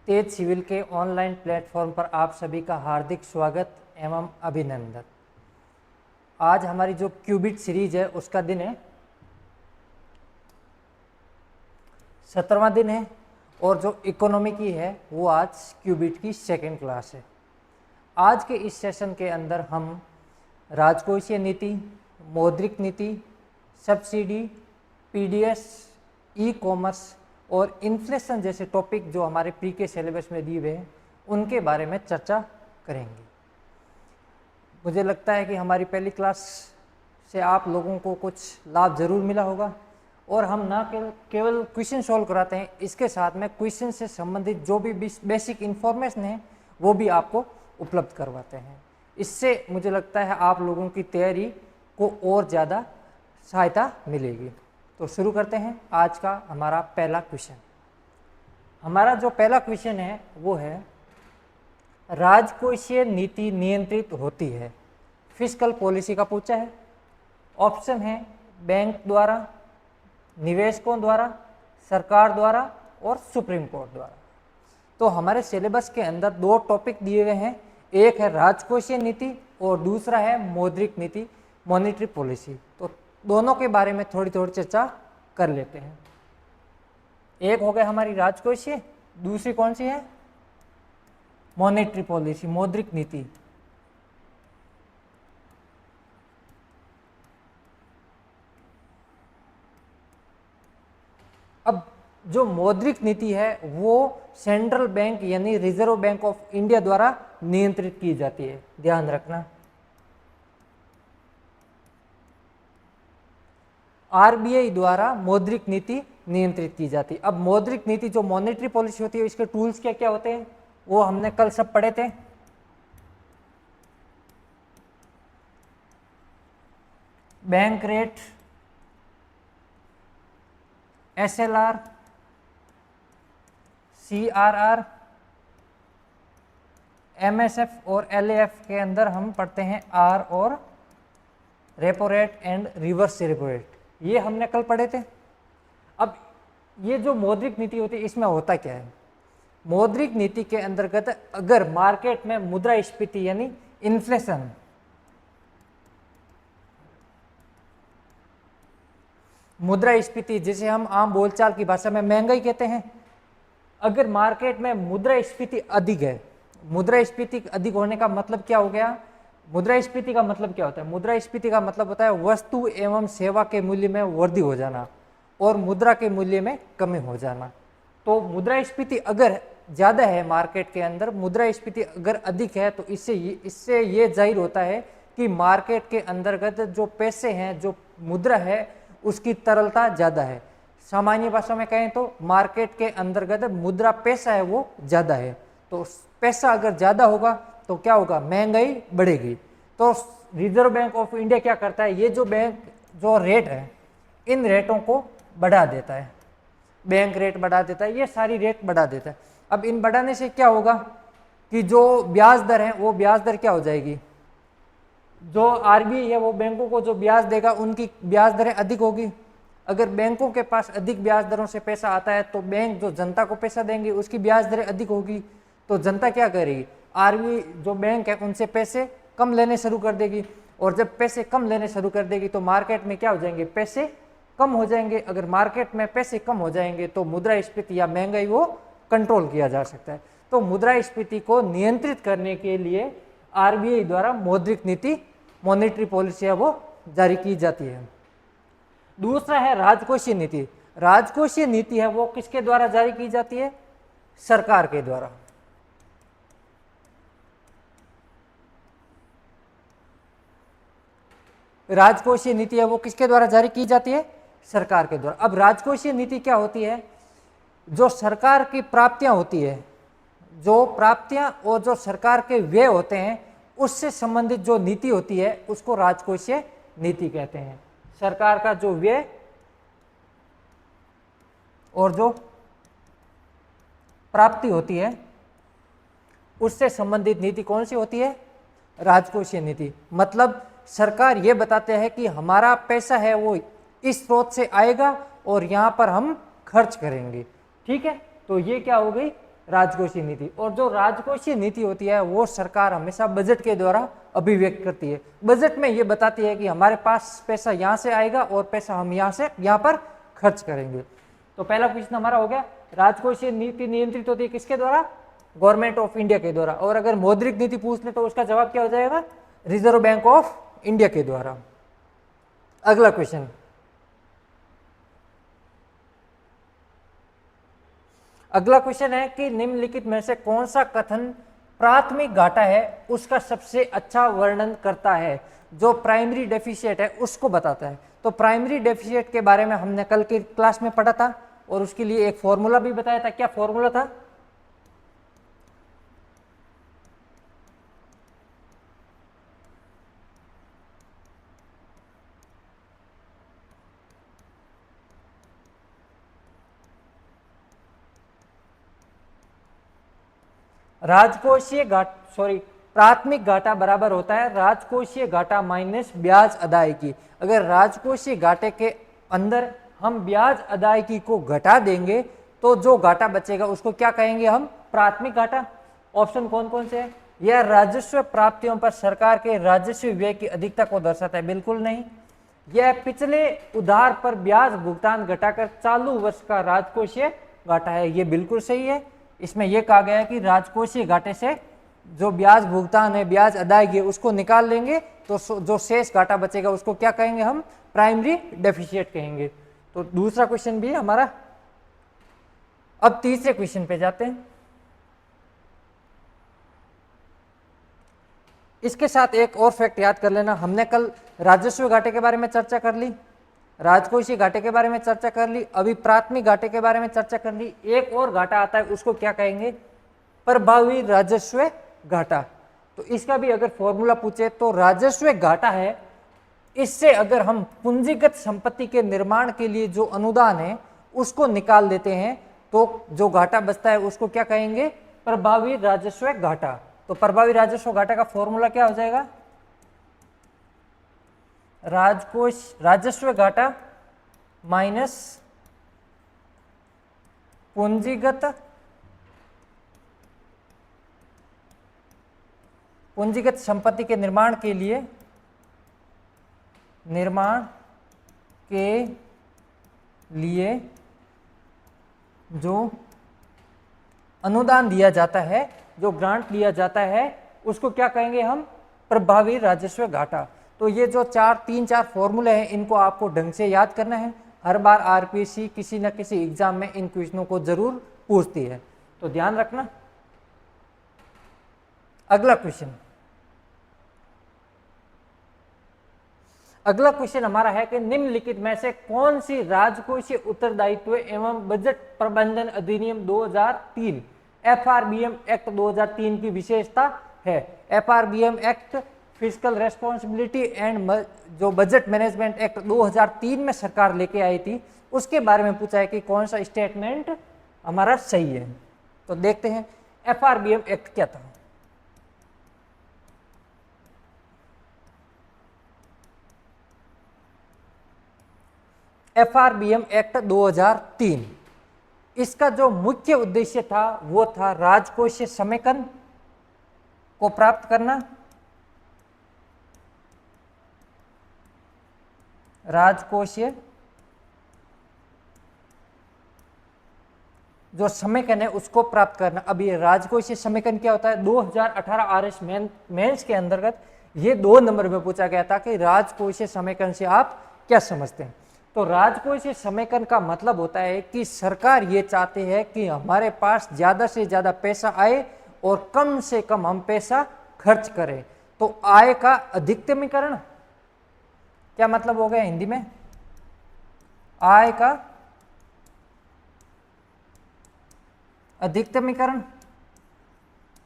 तेज civil के online platform पर आप सभी का हार्दिक स्वागत एवं अभिनंदन। आज हमारी जो क्यूबिट सीरीज है उसका दिन है 17वां दिन है और जो इकोनॉमी की है वो आज क्यूबिट की सेकेंड क्लास है। आज के इस सेशन के अंदर हम राजकोषीय नीति, मौद्रिक नीति, सब्सिडी, पीडीएस, ई कॉमर्स और इन्फ्लेशन जैसे टॉपिक जो हमारे प्री के सिलेबस में दिए हुए हैं उनके बारे में चर्चा करेंगे। मुझे लगता है कि हमारी पहली क्लास से आप लोगों को कुछ लाभ ज़रूर मिला होगा और हम ना केवल क्वेश्चन सॉल्व कराते हैं, इसके साथ में क्वेश्चन से संबंधित जो भी बेसिक इन्फॉर्मेशन है वो भी आपको उपलब्ध करवाते हैं। इससे मुझे लगता है आप लोगों की तैयारी को और ज़्यादा सहायता मिलेगी। तो शुरू करते हैं आज का हमारा पहला क्वेश्चन। हमारा जो पहला क्वेश्चन है वो है राजकोषीय नीति नियंत्रित होती है, फिस्कल पॉलिसी का पूछा है। ऑप्शन है बैंक द्वारा, निवेशकों द्वारा, सरकार द्वारा और सुप्रीम कोर्ट द्वारा। तो हमारे सिलेबस के अंदर दो टॉपिक दिए हुए हैं, एक है राजकोषीय नीति और दूसरा है मौद्रिक नीति, मॉनेटरी पॉलिसी। तो दोनों के बारे में थोड़ी थोड़ी चर्चा कर लेते हैं। एक हो गया हमारी राजकोषीय, दूसरी कौन सी है? मॉनेटरी पॉलिसी, मौद्रिक नीति। अब जो मौद्रिक नीति है वो सेंट्रल बैंक यानी रिजर्व बैंक ऑफ इंडिया द्वारा नियंत्रित की जाती है, ध्यान रखना। आरबीआई द्वारा मौद्रिक नीति नियंत्रित की जाती है। अब मौद्रिक नीति जो मॉनेटरी पॉलिसी होती है इसके टूल्स क्या क्या होते हैं वो हमने कल सब पढ़े थे। Bank rate, SLR, CRR, MSF और एलएएफ के अंदर हम पढ़ते हैं आर और repo rate and reverse repo rate, ये हमने कल पढ़े थे। अब ये जो मौद्रिक नीति होती है इसमें होता क्या है? मौद्रिक नीति के अंतर्गत अगर मार्केट में मुद्रास्फीति यानी इन्फ्लेशन, मुद्रास्फीति जिसे हम आम बोलचाल की भाषा में महंगाई कहते हैं, अगर मार्केट में मुद्रास्फीति अधिक है, मुद्रास्फीति अधिक होने का मतलब क्या हो गया? मुद्रास्फीति का मतलब क्या होता है? मुद्रास्फीति का मतलब होता है वस्तु एवं सेवा के मूल्य में वृद्धि हो जाना और मुद्रा के मूल्य में कमी हो जाना। तो मुद्रास्फीति अगर ज़्यादा है मार्केट के अंदर, मुद्रास्फीति अगर अधिक है तो इससे ये जाहिर होता है कि मार्केट के अंतर्गत जो पैसे हैं, जो मुद्रा है उसकी तरलता ज़्यादा है। सामान्य भाषा में कहें तो मार्केट के अंतर्गत मुद्रा पैसा है वो ज़्यादा है। तो पैसा अगर ज़्यादा होगा तो क्या होगा? महंगाई बढ़ेगी। तो रिजर्व बैंक ऑफ इंडिया क्या करता है? ये जो बैंक जो रेट है इन रेटों को बढ़ा देता है, बैंक रेट बढ़ा देता है, ये सारी रेट बढ़ा देता है। अब इन बढ़ाने से क्या होगा कि जो ब्याज दर है वो ब्याज दर क्या हो जाएगी? जो आरबीआई है वो बैंकों को जो ब्याज देगा उनकी ब्याज दरें अधिक होगी। अगर बैंकों के पास अधिक ब्याज दरों से पैसा आता है तो बैंक जो जनता को पैसा देंगे उसकी ब्याज दरें अधिक होगी। तो जनता क्या करेगी? आरबीआई जो बैंक है उनसे पैसे कम लेने शुरू कर देगी और जब पैसे कम लेने शुरू कर देगी तो मार्केट में क्या हो जाएंगे? पैसे कम हो जाएंगे। अगर मार्केट में पैसे कम हो जाएंगे तो मुद्रास्फीति या महंगाई वो कंट्रोल किया जा सकता है। तो मुद्रास्फीति को नियंत्रित करने के लिए आरबीआई द्वारा मौद्रिक नीति, मॉनेटरी पॉलिसी है वो जारी की जाती है। दूसरा है राजकोषीय नीति। राजकोषीय नीति है वो किसके द्वारा जारी की जाती है? सरकार के द्वारा। राजकोषीय नीति है वो किसके द्वारा जारी की जाती है? सरकार के द्वारा। अब राजकोषीय नीति क्या होती है? जो सरकार की प्राप्तियां होती है, जो प्राप्तियां और जो सरकार के व्यय होते हैं उससे संबंधित जो नीति होती है उसको राजकोषीय नीति कहते हैं। सरकार का जो व्यय और जो प्राप्ति होती है उससे संबंधित नीति कौन सी होती है? राजकोषीय नीति। मतलब सरकार ये बताते हैं कि हमारा पैसा है वो इस स्रोत से आएगा और यहाँ पर हम खर्च करेंगे। ठीक है, तो ये क्या हो गई? राजकोषीय नीति। और जो राजकोषीय नीति होती है वो सरकार हमेशा बजट के द्वारा अभिव्यक्त करती है। बजट में ये बताती है कि हमारे पास पैसा यहाँ से आएगा और पैसा हम यहाँ पर खर्च करेंगे। तो पहला क्वेश्चन हमारा हो गया, राजकोषीय नीति नियंत्रित होती है किसके द्वारा? गवर्नमेंट ऑफ इंडिया के द्वारा। और अगर मौद्रिक नीति पूछ ले तो उसका जवाब क्या हो जाएगा? रिजर्व बैंक ऑफ इंडिया के द्वारा। अगला क्वेश्चन, अगला क्वेश्चन है कि निम्नलिखित में से कौन सा कथन प्राथमिक घाटा है उसका सबसे अच्छा वर्णन करता है? जो प्राइमरी डेफिशिएट है उसको बताता है। तो प्राइमरी डेफिशिएट के बारे में हमने कल की क्लास में पढ़ा था और उसके लिए एक फॉर्मूला भी बताया था। क्या फॉर्मूला था? प्राथमिक घाटा बराबर होता है राजकोषीय घाटा माइनस ब्याज अदायगी। अगर राजकोषीय घाटे के अंदर हम ब्याज अदायगी को घटा देंगे तो जो घाटा बचेगा उसको क्या कहेंगे हम? प्राथमिक घाटा। ऑप्शन कौन कौन से है? यह राजस्व प्राप्तियों पर सरकार के राजस्व व्यय की अधिकता को दर्शाता है? बिल्कुल नहीं। यह पिछले उधार पर ब्याज भुगतान घटाकर चालू वर्ष का राजकोषीय घाटा है? ये बिल्कुल सही है। इसमें यह कहा गया है कि राजकोषीय घाटे से जो ब्याज भुगतान है, ब्याज अदायगी है, उसको निकाल लेंगे तो जो शेष घाटा बचेगा उसको क्या कहेंगे हम? प्राइमरी डेफिशिएट कहेंगे। तो दूसरा क्वेश्चन भी हमारा। अब तीसरे क्वेश्चन पे जाते हैं। इसके साथ एक और फैक्ट याद कर लेना, हमने कल राजस्व घाटे के बारे में चर्चा कर ली, राजकोषीय घाटे के बारे में चर्चा कर ली, अभी प्राथमिक घाटे के बारे में चर्चा कर ली। एक और घाटा आता है उसको क्या कहेंगे? प्रभावी राजस्व घाटा। तो इसका भी अगर फॉर्मूला पूछे तो राजस्व घाटा है, इससे अगर हम पूंजीगत संपत्ति के निर्माण के लिए जो अनुदान है उसको निकाल देते हैं तो जो घाटा बचता है उसको क्या कहेंगे? प्रभावी राजस्व घाटा। तो प्रभावी राजस्व घाटा का फॉर्मूला क्या हो जाएगा? राजस्व घाटा माइनस पूंजीगत संपत्ति के निर्माण के लिए जो अनुदान दिया जाता है, जो ग्रांट दिया जाता है, उसको क्या कहेंगे हम? प्रभावी राजस्व घाटा। तो ये जो तीन चार फॉर्मूले हैं इनको आपको ढंग से याद करना है। हर बार आरपीएससी किसी न किसी एग्जाम में इन क्वेश्चनों को जरूर पूछती है, तो ध्यान रखना। अगला क्वेश्चन हमारा है कि निम्नलिखित में से कौन सी राजकोषीय उत्तरदायित्व एवं बजट प्रबंधन अधिनियम 2003 एफआरबीएम एक्ट 2003 की विशेषता है? FRBM act physical responsibility and जो बजट मैनेजमेंट एक्ट 2003 में सरकार लेके आई थी उसके बारे में पूछा है कि कौन सा स्टेटमेंट हमारा सही है। तो देखते हैं एफआरबीएम एक्ट क्या था। एफआरबीएम एक्ट 2003, इसका जो मुख्य उद्देश्य था वो था राजकोषीय समेकन को प्राप्त करना। राजकोषीय जो समेकन है उसको प्राप्त करना। अब ये राजकोषीय समेकन क्या होता है? 2018 आरएस मेंस के अंतर्गत ये 2 नंबर में पूछा गया था कि राजकोषीय समेकन से आप क्या समझते हैं। तो राजकोषीय समेकन का मतलब होता है कि सरकार ये चाहती है कि हमारे पास ज्यादा से ज्यादा पैसा आए और कम से कम हम पैसा खर्च करें। तो आय का अधिकतमीकरण, क्या मतलब हो गया हिंदी में? आय का अधिकतमीकरण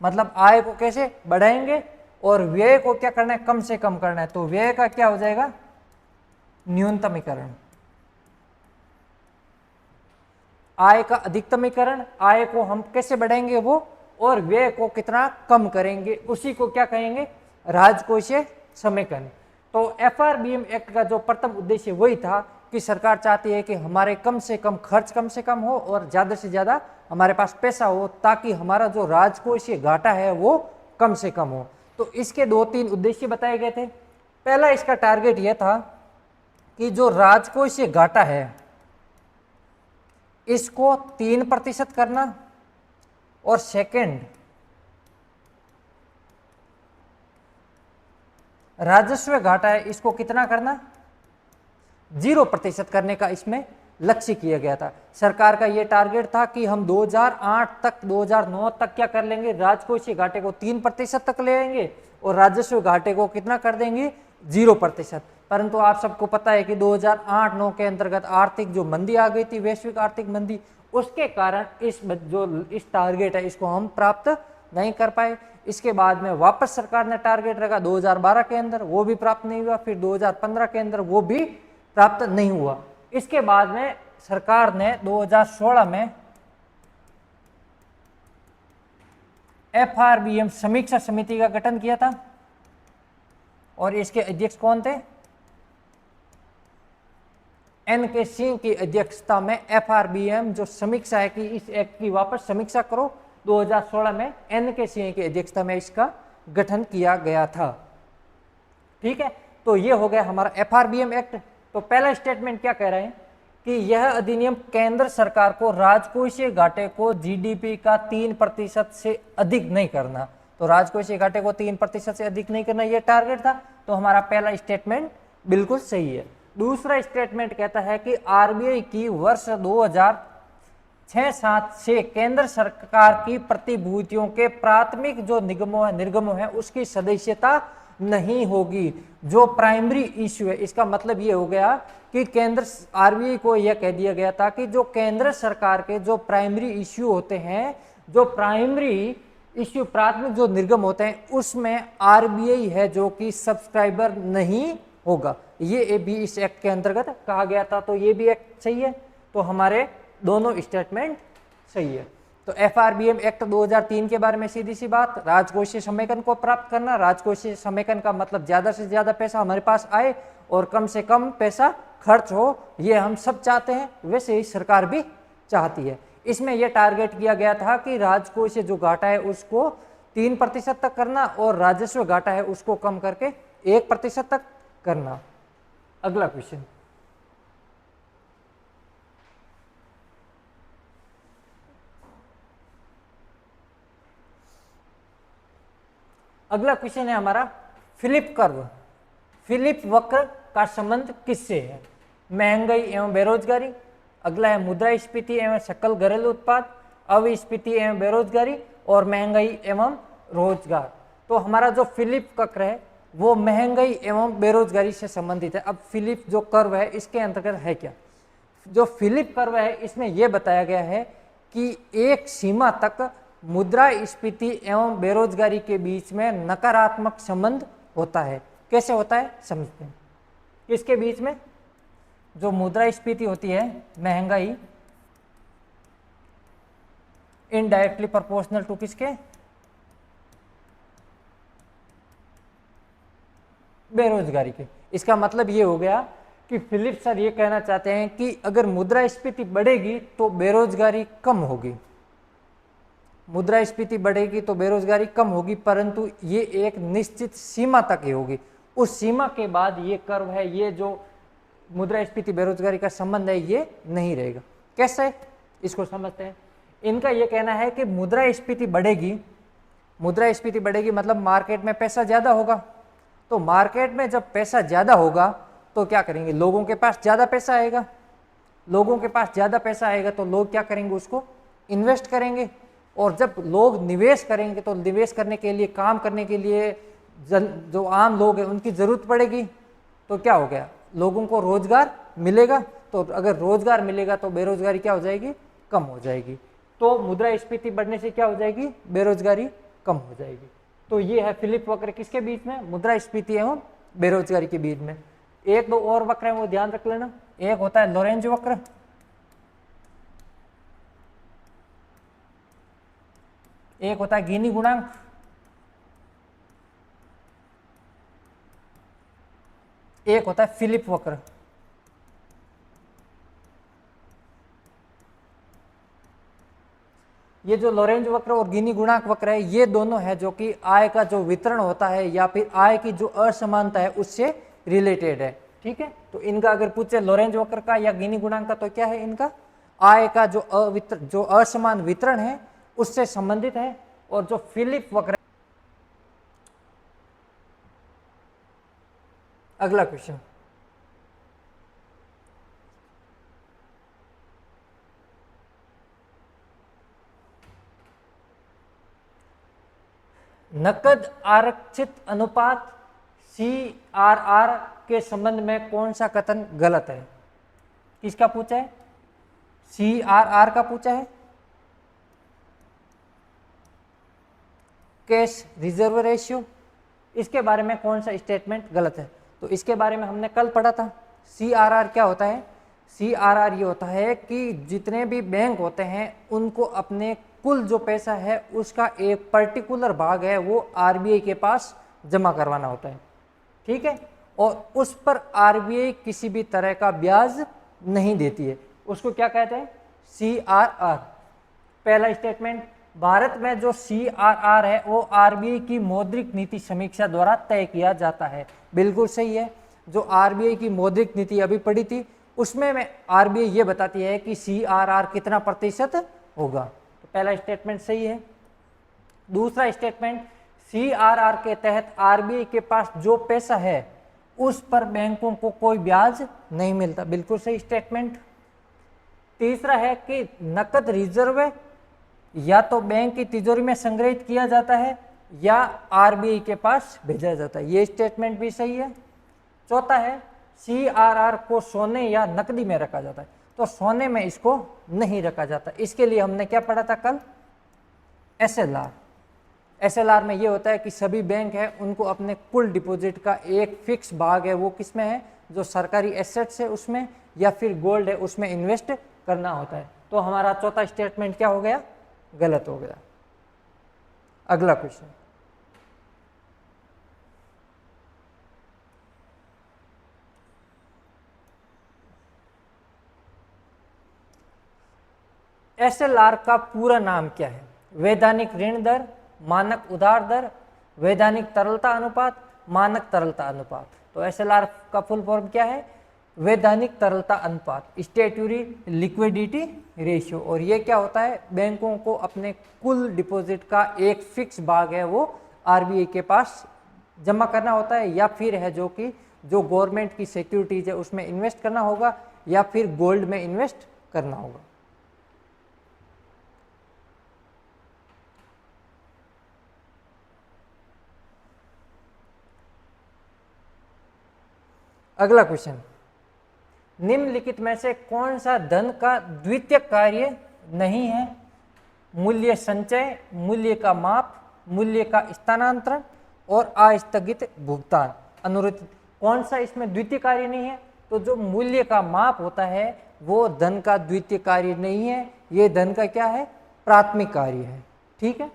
मतलब आय को कैसे बढ़ाएंगे और व्यय को क्या करना है? कम से कम करना है। तो व्यय का क्या हो जाएगा? न्यूनतमीकरण। आय का अधिकतमीकरण, आय को हम कैसे बढ़ाएंगे वो, और व्यय को कितना कम करेंगे, उसी को क्या कहेंगे? राजकोषीय समेकन। तो एफआरबीएम एक्ट का जो प्रथम उद्देश्य वही था कि सरकार चाहती है कि हमारे कम से कम खर्च कम से कम हो और ज़्यादा से ज़्यादा हमारे पास पैसा हो, ताकि हमारा जो राजकोषीय घाटा है वो कम से कम हो। तो इसके 2-3 उद्देश्य बताए गए थे। पहला इसका टारगेट यह था कि जो राजकोषीय घाटा है इसको 3% करना, और सेकंड राजस्व घाटा है इसको कितना करना, 0% करने का इसमें लक्ष्य किया गया था। सरकार का यह टारगेट था कि हम 2008 तक 2009 तक क्या कर लेंगे, राजकोषीय घाटे को 3% तक ले आएंगे और राजस्व घाटे को कितना कर देंगे, 0%। परंतु आप सबको पता है कि 2008-9 के अंतर्गत आर्थिक जो मंदी आ गई थी, वैश्विक आर्थिक मंदी, उसके कारण इस टारगेट है इसको हम प्राप्त नहीं कर पाए। इसके बाद में वापस सरकार ने टारगेट रखा 2012 के अंदर, वो भी प्राप्त नहीं हुआ, फिर 2015 के अंदर वो भी प्राप्त नहीं हुआ। इसके बाद में सरकार ने 2016 में FRBM समीक्षा समिति का गठन किया था, और इसके अध्यक्ष कौन थे, NK सिंह की अध्यक्षता में FRBM जो समीक्षा है कि इस एक्ट की वापस समीक्षा करो, 2016 में NK सिंह की अध्यक्षता में इसका गठन किया गया था। ठीक है, तो ये हो गया हमारा FRBM एक्ट। तो पहला स्टेटमेंट क्या कह रहे हैं कि यह अधिनियम केंद्र सरकार को राजकोषीय घाटे को GDP का 3% से अधिक नहीं करना। तो राजकोषीय घाटे को 3% से अधिक नहीं करना, यह टारगेट था। तो हमारा पहला स्टेटमेंट बिल्कुल सही है। दूसरा स्टेटमेंट कहता है कि RBI की वर्ष 2006-7 से केंद्र सरकार की प्रतिभूतियों के प्राथमिक जो निर्गमों है उसकी सदस्यता नहीं होगी। जो प्राइमरी इश्यू है, इसका मतलब ये हो गया कि RBI को यह कह दिया गया था कि जो केंद्र सरकार के जो प्राइमरी इश्यू होते हैं, जो प्राइमरी इश्यू प्राथमिक जो निर्गम होते हैं, उसमें RBI है जो कि सब्सक्राइबर नहीं होगा। ये भी इस एक्ट के अंतर्गत कहा गया था। तो ये भी एक्ट सही है। तो हमारे दोनों स्टेटमेंट सही है। तो FRBM एक्ट 2003 के बारे में सीधी सी बात, राजकोषीय समेकन को प्राप्त करना। राजकोषीय समेकन का मतलब ज्यादा से ज्यादा पैसा हमारे पास आए और कम से कम पैसा खर्च हो, ये हम सब चाहते हैं, वैसे ही सरकार भी चाहती है। इसमें यह टारगेट किया गया था कि राजकोषीय जो घाटा है उसको 3% तक करना और राजस्व घाटा है उसको कम करके 1% तक करना। अगला क्वेश्चन, अगला क्वेश्चन है हमारा फिलिप कर्व। फिलिप वक्र का संबंध किससे है? महंगाई एवं बेरोजगारी, अगला है मुद्रास्फीति एवं सकल घरेलू उत्पाद, अविस्फीति एवं बेरोजगारी, और महंगाई एवं रोजगार। तो हमारा जो फिलिप वक्र है वो महंगाई एवं बेरोजगारी से संबंधित है। अब फिलिप जो कर्व है इसके अंतर्गत है क्या? जो फिलिप कर्व है इसमें यह बताया गया है कि एक सीमा तक मुद्रास्फीति एवं बेरोजगारी के बीच में नकारात्मक संबंध होता है। कैसे होता है समझते हैं। किसके बीच में? जो मुद्रास्फीति होती है, महंगाई, इनडायरेक्टली प्रोपोर्शनल टू किसके? बेरोजगारी के। इसका मतलब ये हो गया कि फिलिप सर ये कहना चाहते हैं कि अगर मुद्रास्फीति बढ़ेगी तो बेरोजगारी कम होगी, मुद्रास्फीति बढ़ेगी तो बेरोजगारी कम होगी, परंतु ये एक निश्चित सीमा तक ही होगी। उस सीमा के बाद ये कर्व है, ये जो मुद्रास्फीति बेरोजगारी का संबंध है ये नहीं रहेगा। कैसे इसको समझते हैं। इनका ये कहना है कि मुद्रास्फीति बढ़ेगी, मुद्रास्फीति बढ़ेगी मतलब मार्केट में पैसा ज्यादा होगा। तो मार्केट में जब पैसा ज्यादा होगा तो क्या करेंगे, लोगों के पास ज्यादा पैसा आएगा, लोगों के पास ज्यादा पैसा आएगा तो लोग क्या करेंगे, उसको इन्वेस्ट करेंगे। और जब लोग निवेश करेंगे तो निवेश करने के लिए, काम करने के लिए जो आम लोग हैं उनकी जरूरत पड़ेगी। तो क्या हो गया, लोगों को रोजगार मिलेगा। तो अगर रोजगार मिलेगा तो बेरोजगारी क्या हो जाएगी, कम हो जाएगी। तो मुद्रास्फीति बढ़ने से क्या हो जाएगी, बेरोजगारी कम हो जाएगी। तो ये है फिलिप वक्र किसके बीच में, मुद्रास्फीति एवं बेरोजगारी के बीच में। एक दो और वक्र है वो ध्यान रख लेना। एक होता है लोरेंज वक्र, एक होता है गिनी गुणांक, एक होता है फिलिप वक्र। ये जो लोरेंज वक्र और गिनी गुणांक वक्र है, ये दोनों है जो कि आय का जो वितरण होता है या फिर आय की जो असमानता है उससे रिलेटेड है। ठीक है, तो इनका अगर पूछे लोरेंज वक्र का या गिनी गुणांक का, तो क्या है इनका आय का जो असमान वितरण है उससे संबंधित है। और जो फिलिप वक्र, अगला क्वेश्चन, नकद आरक्षित अनुपात CRR के संबंध में कौन सा कथन गलत है? किसका पूछा है? CRR का पूछा है। कैश रिजर्व रेशियो, इसके बारे में कौन सा स्टेटमेंट गलत है? तो इसके बारे में हमने कल पढ़ा था। CRR क्या होता है? CRR ये होता है कि जितने भी बैंक होते हैं उनको अपने कुल जो पैसा है उसका एक पर्टिकुलर भाग है वो RBI के पास जमा करवाना होता है। ठीक है, और उस पर RBI किसी भी तरह का ब्याज नहीं देती है, उसको क्या कहते हैं? CRR। पहला स्टेटमेंट, भारत में जो CRR है वो RBI की मौद्रिक नीति समीक्षा द्वारा तय किया जाता है। बिल्कुल सही है। जो RBI की मौद्रिक नीति अभी पढ़ी थी उसमें RBI ये बताती है कि CRR कितना प्रतिशत होगा। तो पहला स्टेटमेंट सही है। दूसरा स्टेटमेंट, CRR के तहत RBI के पास जो पैसा है उस पर बैंकों को कोई ब्याज नहीं मिलता। बिल्कुल सही स्टेटमेंट। तीसरा है कि नकद रिजर्व या तो बैंक की तिजोरी में संग्रहित किया जाता है या RBI के पास भेजा जाता है, ये स्टेटमेंट भी सही है। चौथा है CRR को सोने या नकदी में रखा जाता है, तो सोने में इसको नहीं रखा जाता। इसके लिए हमने क्या पढ़ा था कल? SLR। SLR में ये होता है कि सभी बैंक है उनको अपने कुल डिपॉजिट का एक फिक्स भाग है वो किस में है? जो सरकारी एसेट्स है उसमें या फिर गोल्ड है उसमें इन्वेस्ट करना होता है। तो हमारा चौथा स्टेटमेंट क्या हो गया? गलत हो गया। अगला क्वेश्चन, SLR का पूरा नाम क्या है? वैधानिक ऋण दर, मानक उधार दर, वैधानिक तरलता अनुपात, मानक तरलता अनुपात। तो SLR का फुल फॉर्म क्या है? वैधानिक तरलता अनुपात, स्टैट्यूटरी लिक्विडिटी रेशियो। और ये क्या होता है? बैंकों को अपने कुल डिपॉजिट का एक फिक्स भाग है वो RBI के पास जमा करना होता है या फिर है जो कि जो गवर्नमेंट की सिक्योरिटीज है उसमें इन्वेस्ट करना होगा या फिर गोल्ड में इन्वेस्ट करना होगा। अगला क्वेश्चन, निम्नलिखित में से कौन सा धन का द्वितीय कार्य नहीं है? मूल्य संचय, मूल्य का माप, मूल्य का स्थानांतरण और अस्थगित भुगतान। अनुरूपित कौन सा इसमें द्वितीय कार्य नहीं है? तो जो मूल्य का माप होता है वो धन का द्वितीय कार्य नहीं है, ये धन का क्या है? प्राथमिक कार्य है। ठीक है,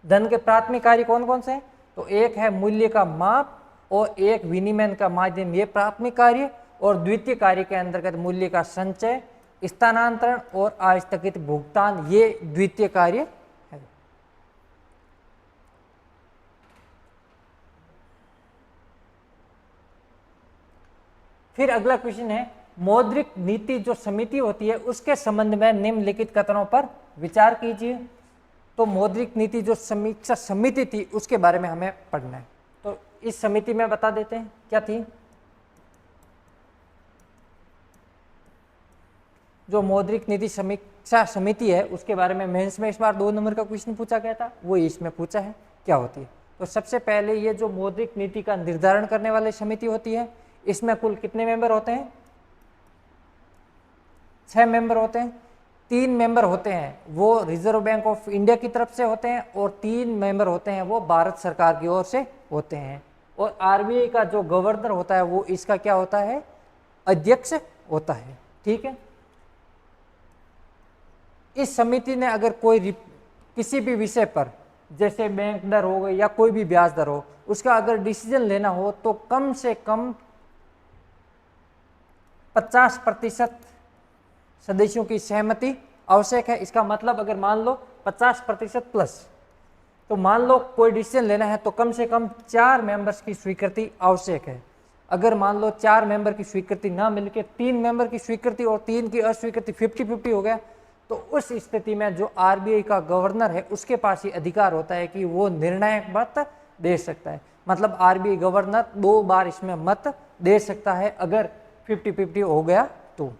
धन के प्राथमिक कार्य कौन कौन से हैं? तो एक है मूल्य का माप और एक विनिमय का माध्यम, ये प्राथमिक कार्य। और द्वितीय कार्य के अंतर्गत मूल्य का संचय, स्थानांतरण और अस्थगित भुगतान, ये द्वितीय कार्य है। फिर अगला क्वेश्चन है, मौद्रिक नीति जो समिति होती है उसके संबंध में निम्नलिखित कथनों पर विचार कीजिए। तो मौद्रिक नीति जो समीक्षा समिति थी उसके बारे में हमें पढ़ना है। तो इस समिति में बता देते हैं क्या थी। जो मौद्रिक नीति समीक्षा समिति है उसके बारे में मेंस में इस बार 2 नंबर का क्वेश्चन पूछा गया था, वो इसमें पूछा है क्या होती है। तो सबसे पहले ये जो मौद्रिक नीति का निर्धारण करने वाली समिति होती है इसमें कुल कितने मेंबर होते हैं? 6 मेंबर होते हैं। 3 मेंबर होते हैं वो रिजर्व बैंक ऑफ इंडिया की तरफ से होते हैं और 3 मेंबर होते हैं वो भारत सरकार की ओर से होते हैं। और RBI का जो गवर्नर होता है वो इसका क्या होता है? अध्यक्ष होता है। ठीक है, इस समिति ने अगर कोई किसी भी विषय पर जैसे बैंक दर हो गई या कोई भी ब्याज दर हो उसका अगर डिसीजन लेना हो तो कम से कम 50% सदस्यों की सहमति आवश्यक है। इसका मतलब अगर मान लो 50% प्लस, तो मान लो कोई डिसीजन लेना है तो कम से कम 4 मेंबर्स की स्वीकृति आवश्यक है। अगर मान लो 4 मेंबर की स्वीकृति ना मिलके 3 मेंबर की स्वीकृति और 3 की अस्वीकृति 50-50 हो गया, तो उस स्थिति में जो आरबीआई का गवर्नर है उसके पास ही अधिकार होता है कि वो निर्णायक मत दे सकता है। मतलब आरबीआई गवर्नर 2 बार इसमें मत दे सकता है अगर 50-50 हो गया तो।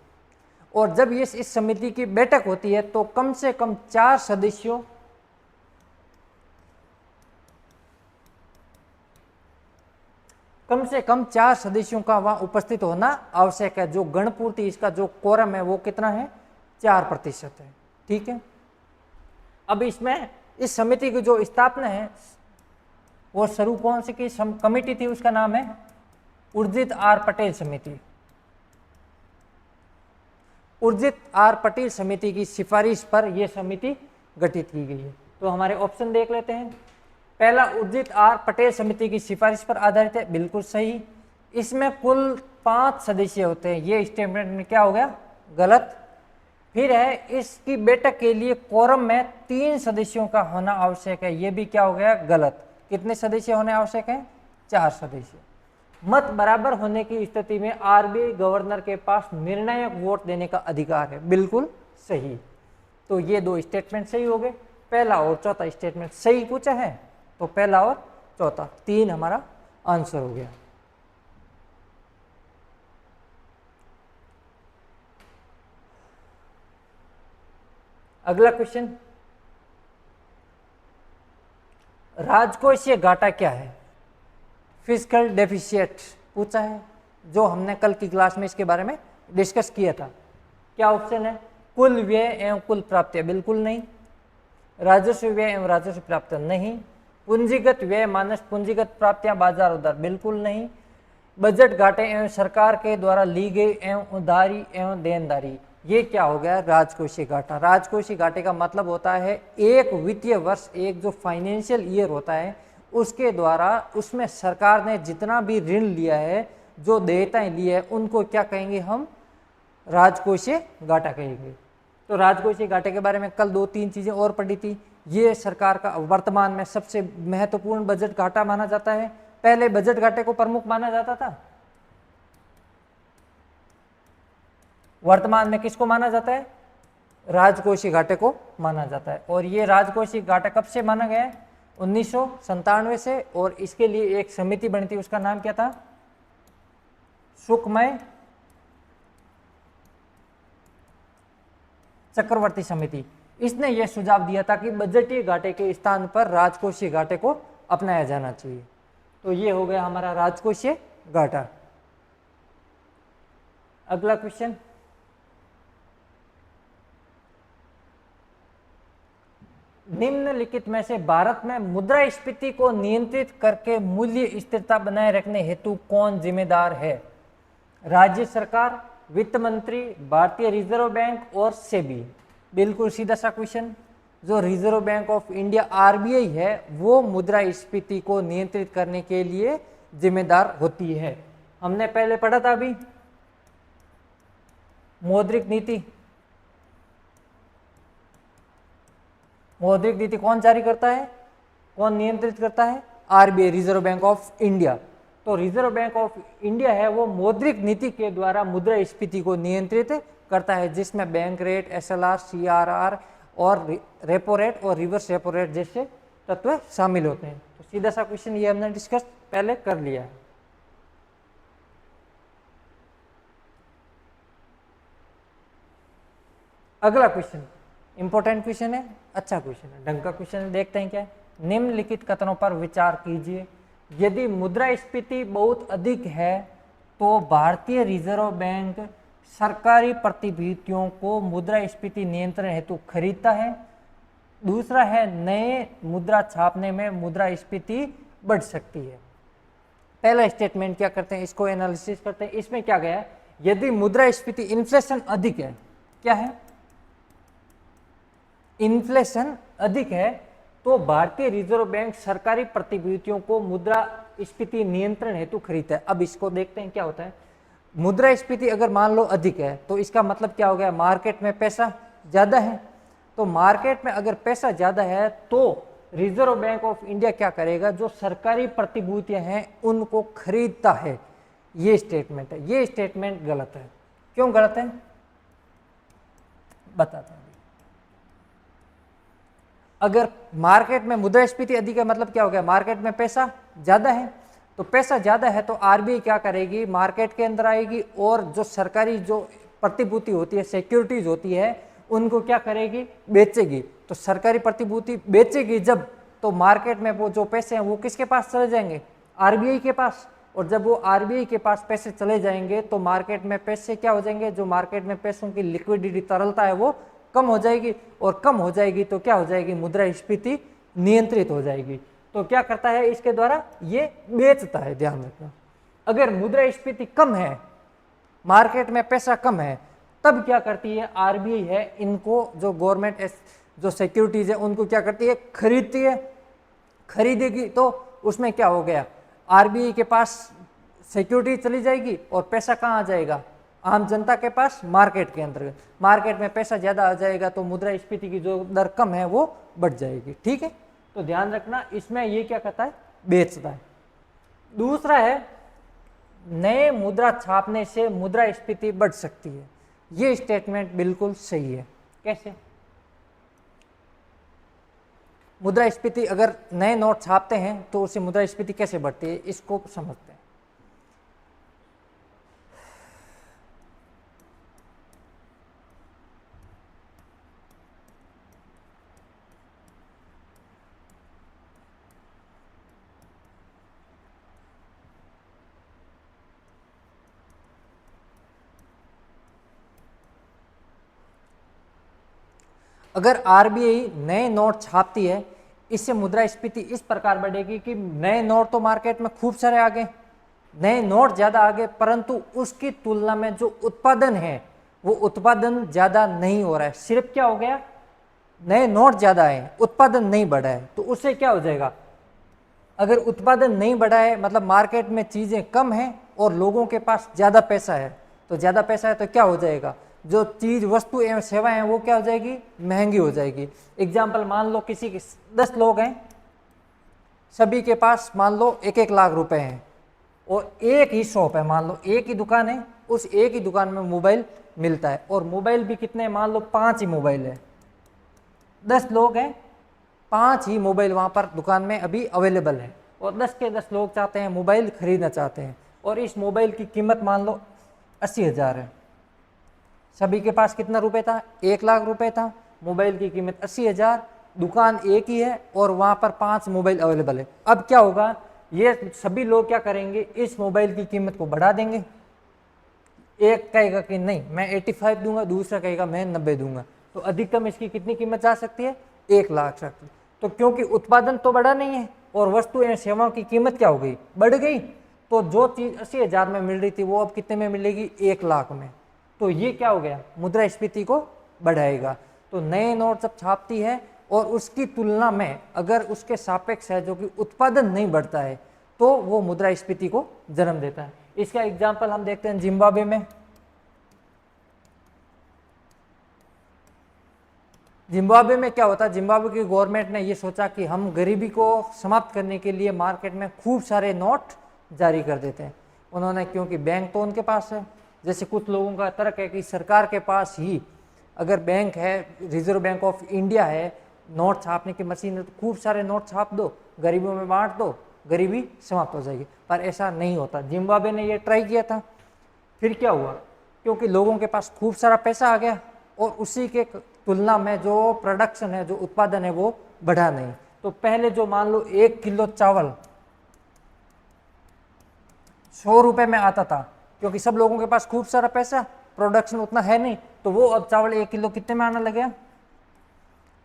और जब ये इस समिति की बैठक होती है तो कम से कम 4 सदस्यों का वहां उपस्थित होना आवश्यक है। जो गणपूर्ति इसका जो कोरम है वो कितना है, 4% है। ठीक है, अब इसमें इस समिति की जो स्थापना है वो शुरू कौन सी की कमेटी थी, उसका नाम है उर्जित आर पटेल समिति। उर्जित आर पटेल समिति की सिफारिश पर यह समिति गठित की गई है। तो हमारे ऑप्शन देख लेते हैं। पहला, उर्जित आर पटेल समिति की सिफारिश पर आधारित है, बिल्कुल सही। इसमें कुल 5 सदस्य होते हैं, ये स्टेटमेंट में क्या हो गया, गलत। फिर है, इसकी बैठक के लिए कोरम में 3 सदस्यों का होना आवश्यक है, ये भी क्या हो गया, गलत। कितने सदस्य होने आवश्यक हैं, 4 सदस्य। मत बराबर होने की स्थिति में आरबीआई गवर्नर के पास निर्णायक वोट देने का अधिकार है, बिल्कुल सही। तो ये 2 स्टेटमेंट सही हो गए। पहला और चौथा स्टेटमेंट सही पूछा है, तो पहला और चौथा 3 हमारा आंसर हो गया। अगला क्वेश्चन, राजकोषीय घाटा क्या है, फिस्कल डेफिसिट पूछा है, जो हमने कल की क्लास में इसके बारे में डिस्कस किया था। क्या ऑप्शन है, कुल व्यय एवं कुल प्राप्तियां, बिल्कुल नहीं। राजस्व व्यय एवं राजस्व प्राप्तियां, नहीं। पूंजीगत व्यय माइनस पूंजीगत प्राप्तियां बाजार उधार, बिल्कुल नहीं। बजट घाटे एवं सरकार के द्वारा ली गई एवं उधारी एवं देनदारी, ये क्या हो गया, राजकोषीय घाटा। राजकोषीय घाटे का मतलब होता है एक वित्तीय वर्ष, एक जो फाइनेंशियल ईयर होता है उसके द्वारा उसमें सरकार ने जितना भी ऋण लिया है, जो देयताएं ली है, उनको क्या कहेंगे हम, राजकोषीय घाटा कहेंगे। तो राजकोषीय घाटे के बारे में कल 2-3 चीजें और पढ़ी थी। ये सरकार का वर्तमान में सबसे महत्वपूर्ण बजट घाटा माना जाता है। पहले बजट घाटे को प्रमुख माना जाता था, वर्तमान में किसको माना जाता है, राजकोषीय घाटे को माना जाता है। और ये राजकोषीय घाटा कब से माना गया है, 1997 से। और इसके लिए एक समिति बनी थी, उसका नाम क्या था, सुखमय चक्रवर्ती समिति। इसने यह सुझाव दिया था कि बजटीय घाटे के स्थान पर राजकोषीय घाटे को अपनाया जाना चाहिए। तो ये हो गया हमारा राजकोषीय घाटा। अगला क्वेश्चन, निम्नलिखित में से भारत में मुद्रास्फीति को नियंत्रित करके मूल्य स्थिरता बनाए रखने हेतु कौन जिम्मेदार है, राज्य सरकार, वित्त मंत्री, भारतीय रिजर्व बैंक और सेबी। बिल्कुल सीधा सा क्वेश्चन। जो reserve bank of India RBI है वो मुद्रास्फीति को नियंत्रित करने के लिए जिम्मेदार होती है। हमने पहले पढ़ा था अभी मौद्रिक नीति। मौद्रिक नीति कौन जारी करता है, कौन नियंत्रित करता है, RBI, reserve bank of India. तो रिजर्व बैंक ऑफ इंडिया है वो मौद्रिक नीति के द्वारा मुद्रास्फीति को नियंत्रित करता है, जिसमें बैंक रेट, एसएलआर, सीआरआर और रेपो रेट और रिवर्स रेपो रेट जैसे तत्व शामिल होते हैं। तो सीधा सा क्वेश्चन ये हमने डिस्कस पहले कर लिया है। अगला क्वेश्चन इंपॉर्टेंट क्वेश्चन है, अच्छा क्वेश्चन है, ढंग का क्वेश्चन है। देखते हैं क्या है। निम्नलिखित कथनों पर विचार कीजिए। यदि मुद्रास्फीति बहुत अधिक है तो भारतीय रिजर्व बैंक सरकारी प्रतिभूतियों को मुद्रास्फीति नियंत्रण हेतु खरीदता है। दूसरा है, नए मुद्रा छापने में मुद्रास्फीति बढ़ सकती है। पहला स्टेटमेंट क्या करते हैं, इसको एनालिसिस करते हैं। इसमें क्या गया, यदि मुद्रास्फीति, इन्फ्लेशन अधिक है, क्या है, इन्फ्लेशन अधिक है, तो भारतीय रिजर्व बैंक सरकारी प्रतिभूतियों को मुद्रास्फीति नियंत्रण हेतु खरीदता है। अब इसको देखते हैं क्या होता है। मुद्रास्फीति अगर मान लो अधिक है तो इसका मतलब क्या हो गया, मार्केट में पैसा ज़्यादा है। तो मार्केट में अगर पैसा ज़्यादा है तो रिजर्व बैंक ऑफ इंडिया क्या करेगा, जो सरकारी प्रतिभूतियां हैं उनको खरीदता है। ये स्टेटमेंट है, ये स्टेटमेंट गलत है। क्यों गलत है बताता हूं। अगर मार्केट में मुद्रास्फीति अधिक है मतलब क्या हो गया, मार्केट में पैसा ज़्यादा है। तो पैसा ज़्यादा है तो आरबीआई क्या करेगी, मार्केट के अंदर आएगी और जो सरकारी जो प्रतिभूति होती है, सिक्योरिटीज होती है, उनको क्या करेगी, बेचेगी। तो सरकारी प्रतिभूति बेचेगी जब, तो मार्केट में वो जो पैसे हैं वो किसके पास चले जाएंगे, आरबीआई के पास। और जब वो आरबीआई के पास पैसे चले जाएंगे तो मार्केट में पैसे क्या हो जाएंगे, जो मार्केट में पैसों की लिक्विडिटी तरलता है वो कम हो जाएगी। और कम हो जाएगी तो क्या हो जाएगी, मुद्रास्फीति नियंत्रित हो जाएगी। तो क्या करता है इसके द्वारा, ये बेचता है। ध्यान रखना, अगर मुद्रास्फीति कम है, मार्केट में पैसा कम है, तब क्या करती है आरबीआई है, इनको जो गवर्नमेंट जो सिक्योरिटीज है उनको क्या करती है, खरीदती है। खरीदेगी तो उसमें क्या हो गया, आरबीआई के पास सिक्योरिटी चली जाएगी और पैसा कहाँ आ जाएगा, आम जनता के पास, मार्केट के अंतर्गत। मार्केट में पैसा ज़्यादा आ जाएगा तो मुद्रास्फीति की जो दर कम है वो बढ़ जाएगी। ठीक है, तो ध्यान रखना, इसमें ये क्या करता है, बेचता है। दूसरा है, नए मुद्रा छापने से मुद्रास्फीति बढ़ सकती है। ये स्टेटमेंट बिल्कुल सही है। कैसे, मुद्रास्फीति अगर नए नोट छापते हैं तो उससे मुद्रास्फीति कैसे बढ़ती है, इसको समझते हैं। अगर आरबीआई नए नोट छापती है, इससे मुद्रास्फीति इस प्रकार बढ़ेगी कि नए नोट तो मार्केट में खूब सारे आ गए, नए नोट ज़्यादा आ गए, परंतु उसकी तुलना में जो उत्पादन है वो उत्पादन ज़्यादा नहीं हो रहा है। सिर्फ क्या हो गया, नए नोट ज़्यादा है, उत्पादन नहीं बढ़ा है। तो उससे क्या हो जाएगा, अगर उत्पादन नहीं बढ़ा है मतलब मार्केट में चीज़ें कम हैं और लोगों के पास ज़्यादा पैसा है, तो ज़्यादा पैसा है तो क्या हो जाएगा, जो चीज़ वस्तु एवं सेवाएं हैं वो क्या हो जाएगी, महंगी हो जाएगी। एग्जाम्पल मान लो किसी के 10 लोग हैं, सभी के पास मान लो 1-1 लाख रुपए हैं और एक ही शॉप है, मान लो एक ही दुकान है, उस एक ही दुकान में मोबाइल मिलता है और मोबाइल भी कितने, मान लो 5 ही मोबाइल है। 10 लोग हैं, 5 ही मोबाइल वहाँ पर दुकान में अभी अवेलेबल है और 10 के 10 लोग चाहते हैं मोबाइल खरीदना चाहते हैं और इस मोबाइल की कीमत मान लो 80,000 है। सभी के पास कितना रुपए था, 1 लाख रुपए था, मोबाइल की कीमत 80,000, दुकान एक ही है और वहाँ पर 5 मोबाइल अवेलेबल है। अब क्या होगा, ये सभी लोग क्या करेंगे, इस मोबाइल की कीमत को बढ़ा देंगे। एक कहेगा कि नहीं मैं 85 दूंगा, दूसरा कहेगा मैं 90 दूंगा, तो अधिकतम इसकी कितनी कीमत जा सकती है, 1 लाख सकती। तो क्योंकि उत्पादन तो बढ़ा नहीं है और वस्तु एवं सेवाओं की कीमत क्या हो गई, बढ़ गई, तो जो चीज़ 80,000 में मिल रही थी वो अब कितने में मिलेगी, 1 लाख में। तो ये क्या हो गया, मुद्रास्फीति को बढ़ाएगा। तो नए नोट जब छापती है और उसकी तुलना में अगर उसके सापेक्ष है जो कि उत्पादन नहीं बढ़ता है, तो वो मुद्रास्फीति को जन्म देता है। इसका एग्जाम्पल हम देखते हैं जिम्बाब्वे में। जिम्बाब्वे में क्या होता है, जिम्बाब्वे की गवर्नमेंट ने ये सोचा कि हम गरीबी को समाप्त करने के लिए मार्केट में खूब सारे नोट जारी कर देते हैं। उन्होंने, क्योंकि बैंक तो उनके पास है, जैसे कुछ लोगों का तर्क है कि सरकार के पास ही अगर बैंक है, रिजर्व बैंक ऑफ इंडिया है, नोट छापने की मशीन है, तो खूब सारे नोट छाप दो, गरीबों में बांट दो, गरीबी समाप्त हो जाएगी। पर ऐसा नहीं होता। जिम्बाब्वे ने ये ट्राई किया था, फिर क्या हुआ, क्योंकि लोगों के पास खूब सारा पैसा आ गया और उसी के तुलना में जो प्रोडक्शन है, जो उत्पादन है वो बढ़ा नहीं। तो पहले जो मान लो 1 किलो चावल 100 रुपये में आता था, क्योंकि सब लोगों के पास खूब सारा पैसा, प्रोडक्शन उतना है नहीं, तो वो अब चावल 1 किलो कितने में आने लगे,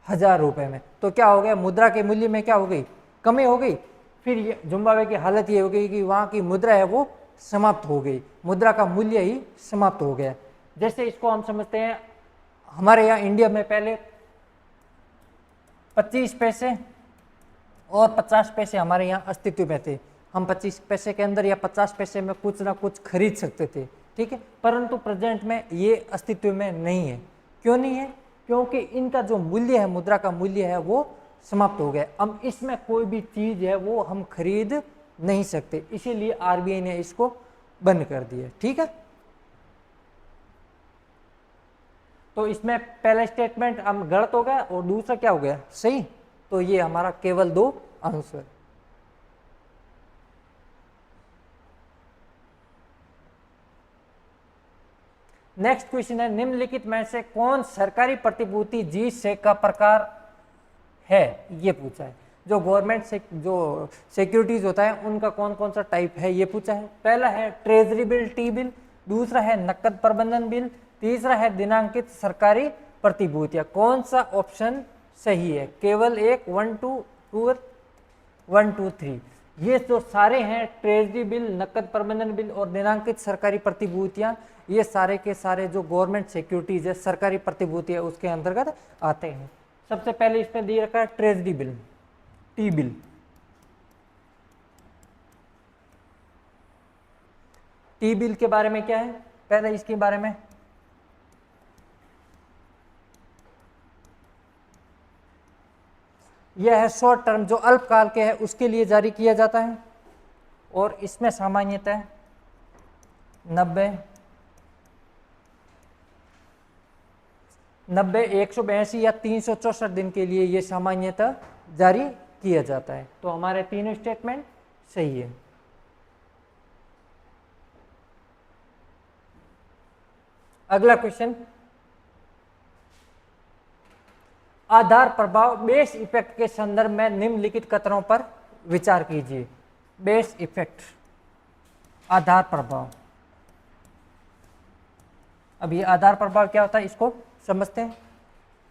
1000 रुपये में। तो क्या हो गया, मुद्रा के मूल्य में क्या हो गई, कमी हो गई। फिर ये जिम्बाब्वे की हालत ये हो गई कि वहाँ की मुद्रा है वो समाप्त हो गई, मुद्रा का मूल्य ही समाप्त हो गया। जैसे इसको हम समझते हैं, हमारे यहाँ इंडिया में पहले 25 पैसे और 50 पैसे हमारे यहाँ अस्तित्व में थे। हम 25 पैसे के अंदर या 50 पैसे में कुछ ना कुछ खरीद सकते थे। ठीक है, परंतु प्रेजेंट में ये अस्तित्व में नहीं है। क्यों नहीं है? क्योंकि इनका जो मूल्य है, मुद्रा का मूल्य है, वो समाप्त हो गया। अब इसमें कोई भी चीज है वो हम खरीद नहीं सकते, इसीलिए आरबीआई ने इसको बंद कर दिया। ठीक है, तो इसमें पहला स्टेटमेंट हम गलत हो गया और दूसरा क्या हो गया, सही। तो ये हमारा केवल 2 आंसर। नेक्स्ट क्वेश्चन है, निम्नलिखित में से कौन सरकारी प्रतिभूति जी का प्रकार है, ये पूछा है। जो गवर्नमेंट से जो सिक्योरिटीज होता है उनका कौन कौन सा टाइप है, ये पूछा है। पहला है ट्रेजरी बिल, टी बिल, दूसरा है नकद प्रबंधन बिल, तीसरा है दिनांकित सरकारी प्रतिभूतियां। कौन सा ऑप्शन सही है? केवल एक 1 2 3। ये जो सारे हैं ट्रेजरी बिल, नकद प्रबंधन बिल और दिनांकित सरकारी प्रतिभूतियां, ये सारे के सारे जो गवर्नमेंट सिक्योरिटीज है, सरकारी प्रतिभूतियां, उसके अंतर्गत आते हैं। सबसे पहले इसमें दिए रखा है treasury bill, T bill. T bill के बारे में क्या है, पहले इसके बारे में यह है शॉर्ट टर्म, जो अल्पकाल के है उसके लिए जारी किया जाता है और इसमें सामान्यतः 90, 182 या 364 दिन के लिए ये सामान्यतः जारी किया जाता है। तो हमारे तीनों स्टेटमेंट सही है। अगला क्वेश्चन, आधार प्रभाव बेस इफेक्ट के संदर्भ में निम्नलिखित कथनों पर विचार कीजिए। बेस इफेक्ट, आधार प्रभाव। अब ये आधार प्रभाव क्या होता है, इसको समझते हैं।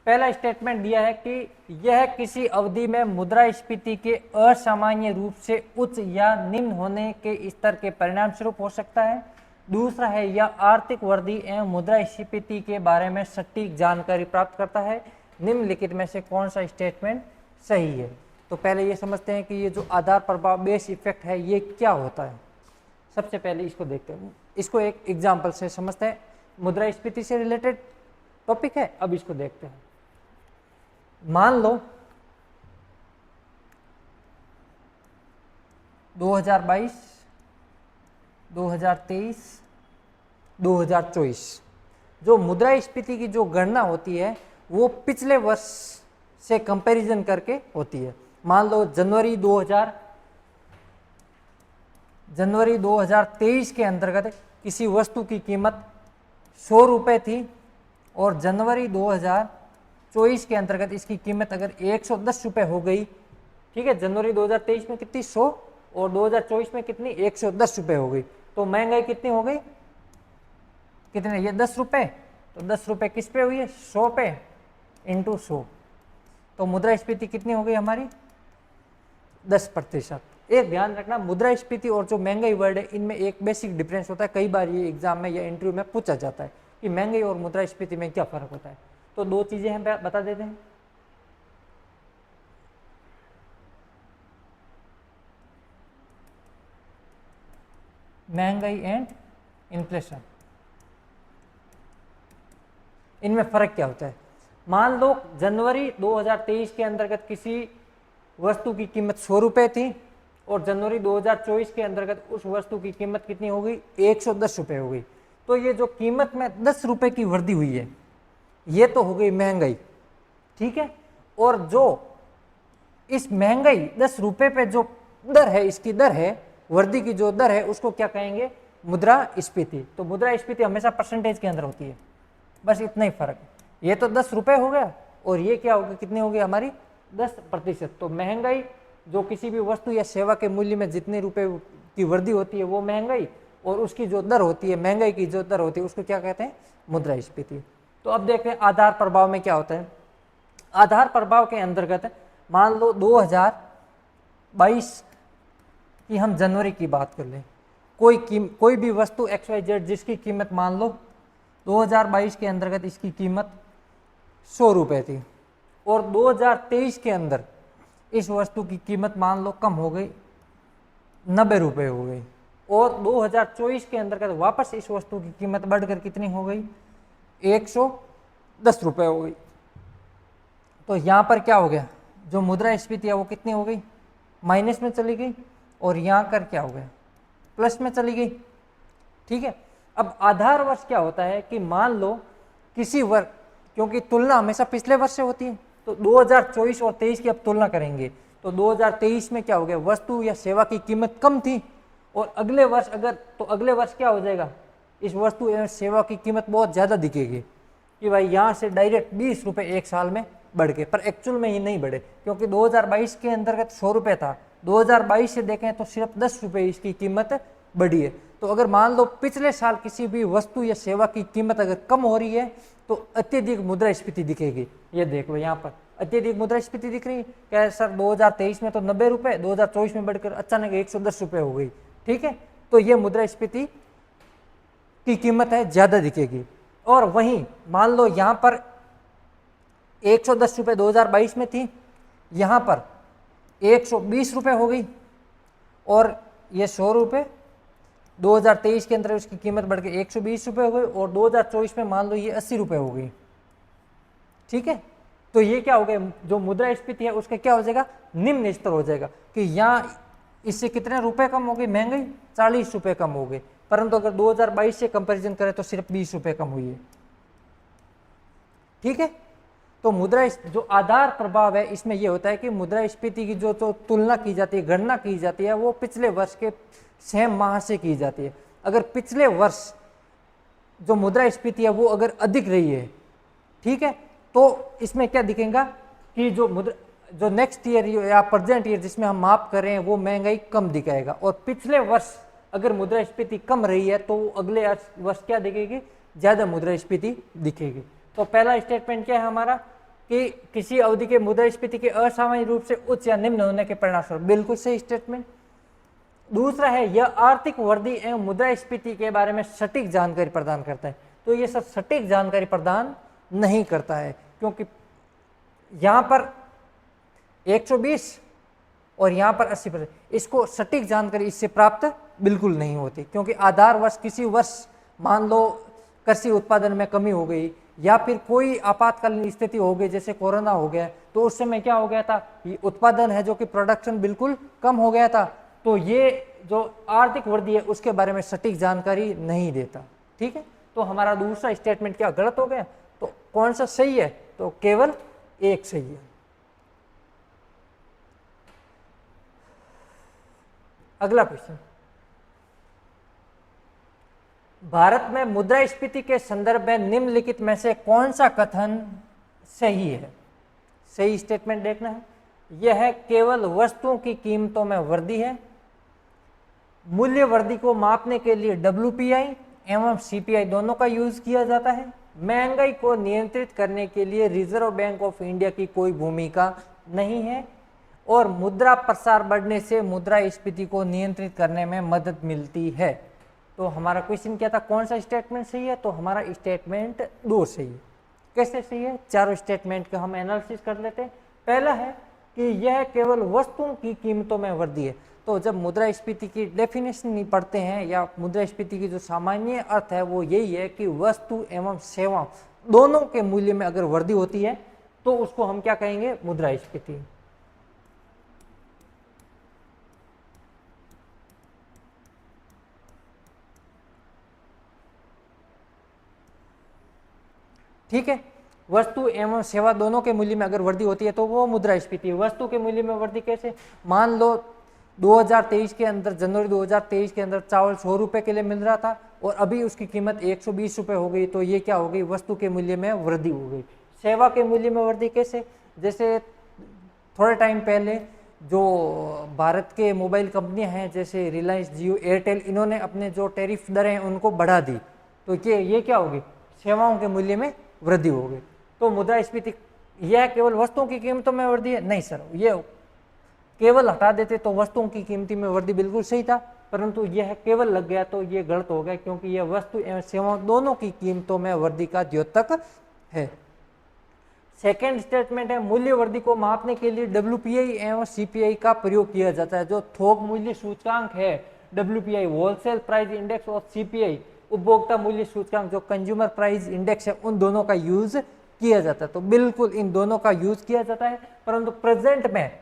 पहला स्टेटमेंट दिया है कि यह किसी अवधि में मुद्रास्फीति के असामान्य रूप से उच्च या निम्न होने के स्तर के परिणाम स्वरूप हो सकता है। दूसरा है, यह आर्थिक वृद्धि एवं मुद्रास्फीति के बारे में सटीक जानकारी प्राप्त करता है। निम्नलिखित में से कौन सा स्टेटमेंट सही है? तो पहले ये समझते हैं कि ये जो आधार प्रभाव बेस इफेक्ट है ये क्या होता है। सबसे पहले इसको देखते हैं, इसको एक एग्जाम्पल से समझते हैं। मुद्रास्फीति से रिलेटेड टॉपिक है, अब इसको देखते हैं। मान लो 2022, 2023, 2024 जो मुद्रास्फीति की जो गणना होती है वो पिछले वर्ष से कंपैरिजन करके होती है। मान लो जनवरी 2023 के अंतर्गत किसी वस्तु की कीमत 100 रुपये थी और जनवरी 2024 के अंतर्गत इसकी कीमत अगर 110 रुपये हो गई, ठीक है, जनवरी 2023 में कितनी 100 और 2024 में कितनी 110 रुपये हो गई, तो महंगाई कितनी हो गई, कितने, ये 10 रुपये। तो 10 रुपये किस पे हुई है, 100 पे इंटू 100, तो मुद्रास्फीति कितनी हो गई हमारी 10%। एक ध्यान रखना, मुद्रास्फीति और जो महंगाई वर्ड है इनमें एक बेसिक डिफरेंस होता है। कई बार ये एग्जाम में या इंटरव्यू में पूछा जाता है कि महंगाई और मुद्रास्फीति में क्या फर्क होता है। तो दो चीजें हम बता देते हैं। महंगाई एंड इन्फ्लेशन, इनमें फर्क क्या होता है। मान लो जनवरी 2023 के अंतर्गत किसी वस्तु की कीमत 100 रुपये थी और जनवरी 2024 के अंतर्गत उस वस्तु की कीमत कितनी हो गई, 110 रुपये हो गई। तो ये जो कीमत में 10 रुपये की वृद्धि हुई है ये तो हो गई महंगाई, ठीक है। और जो इस महंगाई 10 रुपये पे जो दर है, इसकी दर है, वृद्धि की जो दर है, उसको क्या कहेंगे, मुद्रास्फीति। तो मुद्रास्फीति हमेशा परसेंटेज के अंदर होती है, बस इतना ही फर्क। ये तो 10 रुपये हो गया और ये क्या होगा, कितनी हो गई हमारी 10%। तो महंगाई जो किसी भी वस्तु या सेवा के मूल्य में जितने रुपए की वृद्धि होती है वो महंगाई, और उसकी जो दर होती है, महंगाई की जो दर होती है, उसको क्या कहते हैं, मुद्रास्फीति। तो अब देखते हैं आधार प्रभाव में क्या होता है। आधार प्रभाव के अंतर्गत मान लो 2022 की हम जनवरी की बात कर लें, कोई भी वस्तु XYZ जिसकी कीमत मान लो 2022 के अंतर्गत इसकी कीमत 100 रुपये थी और 2023 के अंदर इस वस्तु की कीमत मान लो कम हो गई, 90 रुपये हो गई, और 2024 के अंतर्गत वापस इस वस्तु की कीमत बढ़कर कितनी हो गई, 110 रुपये हो गई। तो यहाँ पर क्या हो गया, जो मुद्रास्फीति है वो कितनी हो गई, माइनस में चली गई, और यहाँ कर क्या हो गया, प्लस में चली गई। ठीक है, अब आधार वर्ष क्या होता है कि मान लो किसी वर्ष, क्योंकि तुलना हमेशा पिछले वर्ष से होती है, तो 2024 और 23 की अब तुलना करेंगे तो 2023 में क्या हो गया, वस्तु या सेवा की कीमत कम थी, और अगले वर्ष अगले वर्ष क्या हो जाएगा, इस वस्तु एवं सेवा की कीमत बहुत ज़्यादा दिखेगी कि भाई यहाँ से डायरेक्ट 20 रुपये एक साल में बढ़ गए, पर एक्चुअल में ये नहीं बढ़े, क्योंकि 2022 के अंतर्गत 100 रुपये था, 2022 से देखें तो सिर्फ 10 रुपये इसकी कीमत बढ़ी है। तो अगर मान लो पिछले साल किसी भी वस्तु या सेवा की कीमत अगर कम हो रही है तो अत्यधिक मुद्रास्फीति दिखेगी। ये देख लो यहाँ पर अत्यधिक मुद्रास्फीति दिख रही है, क्या सर 2023 में तो 90 रुपये, 2024 में बढ़कर अचानक 110 रुपये हो गई। ठीक है, तो ये मुद्रास्फीति की कीमत है, ज़्यादा दिखेगी। और वहीं मान लो यहाँ पर 110 रुपये 2022 में थी, यहाँ पर 120 रुपये हो गई, और ये 100 रुपये 2023 के अंदर उसकी कीमत बढ़ के 120 रुपये हो गई, और 2024 में मान लो ये 80 रुपये हो गई। ठीक है, तो ये क्या हो गया, जो मुद्रास्फीति है उसका क्या हो जाएगा, निम्न स्तर हो जाएगा कि यहाँ इससे कितने रुपए कम हो गई, महंगाई 40 रुपये कम हो गई, परंतु अगर 2022 से कंपैरिजन करें तो सिर्फ 20 रुपये कम हुई है। ठीक है, तो मुद्रा जो आधार प्रभाव है इसमें यह होता है कि मुद्रास्फीति की जो तुलना की जाती है, गणना की जाती है, वो पिछले वर्ष के सेम माह से की जाती है। अगर पिछले वर्ष जो मुद्रास्फीति है वो अगर अधिक रही है, ठीक है, तो इसमें क्या दिखेगा कि जो नेक्स्ट ईयर या प्रेजेंट ईयर जिसमें हम माप कर रहे हैं वो महंगाई कम दिखाएगा, और पिछले वर्ष अगर मुद्रास्फीति कम रही है तो अगले वर्ष क्या दिखेगी, ज्यादा मुद्रास्फीति दिखेगी। तो पहला स्टेटमेंट क्या है हमारा कि किसी अवधि के मुद्रास्फीति के असामान्य रूप से उच्च या निम्न होने के परिणामस्वरूप, बिल्कुल सही स्टेटमेंट। दूसरा है यह आर्थिक वृद्धि एवं मुद्रास्फीति के बारे में सटीक जानकारी प्रदान करता है। तो ये सब सटीक जानकारी प्रदान नहीं करता है, क्योंकि यहां पर 120 और यहां पर 80%, इसको सटीक जानकारी इससे प्राप्त बिल्कुल नहीं होती, क्योंकि आधार वर्ष किसी वर्ष मान लो कृषि उत्पादन में कमी हो गई या फिर कोई आपातकालीन स्थिति हो गई, जैसे कोरोना हो गया, तो उस समय क्या हो गया था, ये उत्पादन है जो कि प्रोडक्शन बिल्कुल कम हो गया था, तो ये जो आर्थिक वृद्धि है उसके बारे में सटीक जानकारी नहीं देता। ठीक है, तो हमारा दूसरा स्टेटमेंट क्या गलत हो गया, तो कौन सा सही है, तो केवल एक सही है। अगला क्वेश्चन, भारत में मुद्रास्फीति के संदर्भ में निम्नलिखित में से कौन सा कथन सही है। सही स्टेटमेंट देखना है, यह है केवल वस्तुओं की कीमतों में वृद्धि है, मूल्य वृद्धि को मापने के लिए WPI एवं CPI दोनों का यूज किया जाता है, महंगाई को नियंत्रित करने के लिए रिजर्व बैंक ऑफ इंडिया की कोई भूमिका नहीं है, और मुद्रा प्रसार बढ़ने से मुद्रास्फीति को नियंत्रित करने में मदद मिलती है। तो हमारा क्वेश्चन क्या था, कौन सा स्टेटमेंट सही है, तो हमारा स्टेटमेंट 2 सही है। कैसे सही है, चारों स्टेटमेंट का हम एनालिसिस कर लेते हैं। पहला है कि यह केवल वस्तुओं की कीमतों में वृद्धि है। तो जब मुद्रास्फीति की डेफिनेशन नहीं पढ़ते हैं या मुद्रास्फीति की जो सामान्य अर्थ है वो यही है कि वस्तु एवं सेवा दोनों के मूल्य में अगर वृद्धि होती है तो उसको हम क्या कहेंगे, मुद्रास्फीति। ठीक है, वस्तु एवं सेवा दोनों के मूल्य में अगर वृद्धि होती है तो वो मुद्रास्फीति है। वस्तु के मूल्य में वृद्धि कैसे, मान लो 2023 के अंदर, जनवरी 2023 के अंदर चावल 100 रुपये के लिए मिल रहा था और अभी उसकी कीमत 120 रुपये हो गई, तो ये क्या हो गई, वस्तु के मूल्य में वृद्धि हो गई। सेवा के मूल्य में वृद्धि कैसे, जैसे थोड़े टाइम पहले जो भारत के मोबाइल कंपनियां हैं जैसे रिलायंस, जियो, एयरटेल, इन्होंने अपने जो टैरिफ दरें हैं उनको बढ़ा दी, तो ये क्या होगी, सेवाओं के मूल्य में वृद्धि हो गई। तो मुद्रास्फीति यह केवल वस्तुओं की कीमतों में वृद्धि है, नहीं सर, ये केवल हटा देते तो वस्तुओं की कीमती में वृद्धि बिल्कुल सही था, परंतु यह केवल लग गया तो ये गलत हो गया, क्योंकि यह वस्तु एवं सेवाओं दोनों की कीमतों में वृद्धि का द्योतक है। सेकेंड स्टेटमेंट है, मूल्य वृद्धि को मापने के लिए WPI एवं CPI का प्रयोग किया जाता है। जो थोक मूल्य सूचकांक है WPI होलसेल प्राइस इंडेक्स और CPI उपभोक्ता मूल्य सूचकांक जो कंज्यूमर प्राइस इंडेक्स है, उन दोनों का यूज किया जाता है। तो बिल्कुल इन दोनों का यूज किया जाता है, परंतु प्रेजेंट में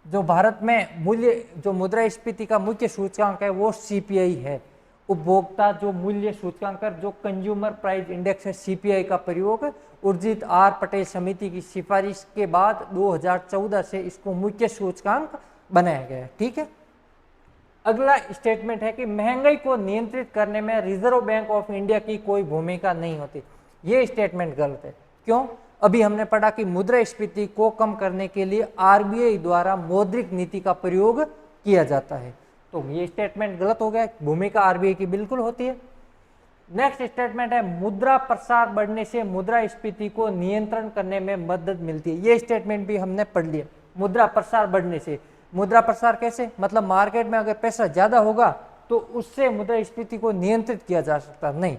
जो भारत में मूल्य जो मुद्रास्फीति का मुख्य सूचकांक है वो CPI है। उपभोक्ता जो मूल्य सूचकांक जो कंज्यूमर प्राइस इंडेक्स है, CPI का प्रयोग उर्जित R पटेल समिति की सिफारिश के बाद 2014 से इसको मुख्य सूचकांक बनाया गया है। ठीक है, अगला स्टेटमेंट है कि महंगाई को नियंत्रित करने में रिजर्व बैंक ऑफ इंडिया की कोई भूमिका नहीं होती। ये स्टेटमेंट गलत है। क्यों? अभी हमने पढ़ा कि मुद्रास्फीति को कम करने के लिए RBI द्वारा मौद्रिक नीति का प्रयोग किया जाता है। तो ये स्टेटमेंट गलत हो गया, भूमिका RBI की बिल्कुल होती है। नेक्स्ट स्टेटमेंट है मुद्रा प्रसार बढ़ने से मुद्रास्फीति को नियंत्रण करने में मदद मिलती है। ये स्टेटमेंट भी हमने पढ़ लिया। मुद्रा प्रसार बढ़ने से, मुद्रा प्रसार कैसे? मतलब मार्केट में अगर पैसा ज्यादा होगा तो उससे मुद्रास्फीति को नियंत्रित किया जा सकता नहीं।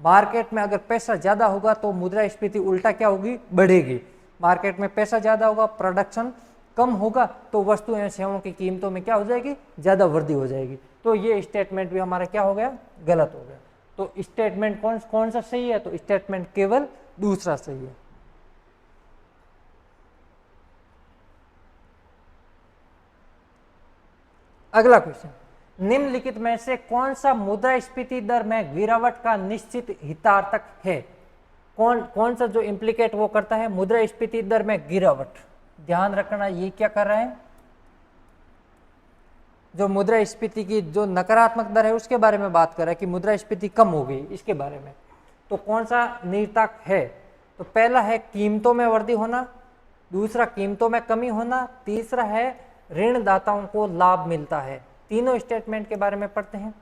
मार्केट में अगर पैसा ज्यादा होगा तो मुद्रास्फीति उल्टा क्या होगी? बढ़ेगी। मार्केट में पैसा ज्यादा होगा, प्रोडक्शन कम होगा, तो वस्तु एवं सेवाओं की कीमतों में क्या हो जाएगी? ज्यादा वृद्धि हो जाएगी। तो ये स्टेटमेंट भी हमारा क्या हो गया? गलत हो गया। तो स्टेटमेंट कौन सा सही है? तो स्टेटमेंट केवल दूसरा सही है। अगला क्वेश्चन, निम्नलिखित में से कौन सा मुद्रास्फीति दर में गिरावट का निश्चित हितार्थक है? कौन सा जो इम्प्लीकेट वो करता है मुद्रास्फीति दर में गिरावट? ध्यान रखना, ये क्या कर रहा है? जो मुद्रास्फीति की जो नकारात्मक दर है उसके बारे में बात कर रहा है कि मुद्रास्फीति कम हो गई, इसके बारे में। तो कौन सा नियतांक है? तो पहला है कीमतों में वृद्धि होना, दूसरा कीमतों में कमी होना, तीसरा है ऋणदाताओं को लाभ मिलता है। तीनों स्टेटमेंट के बारे में पढ़ते हैं।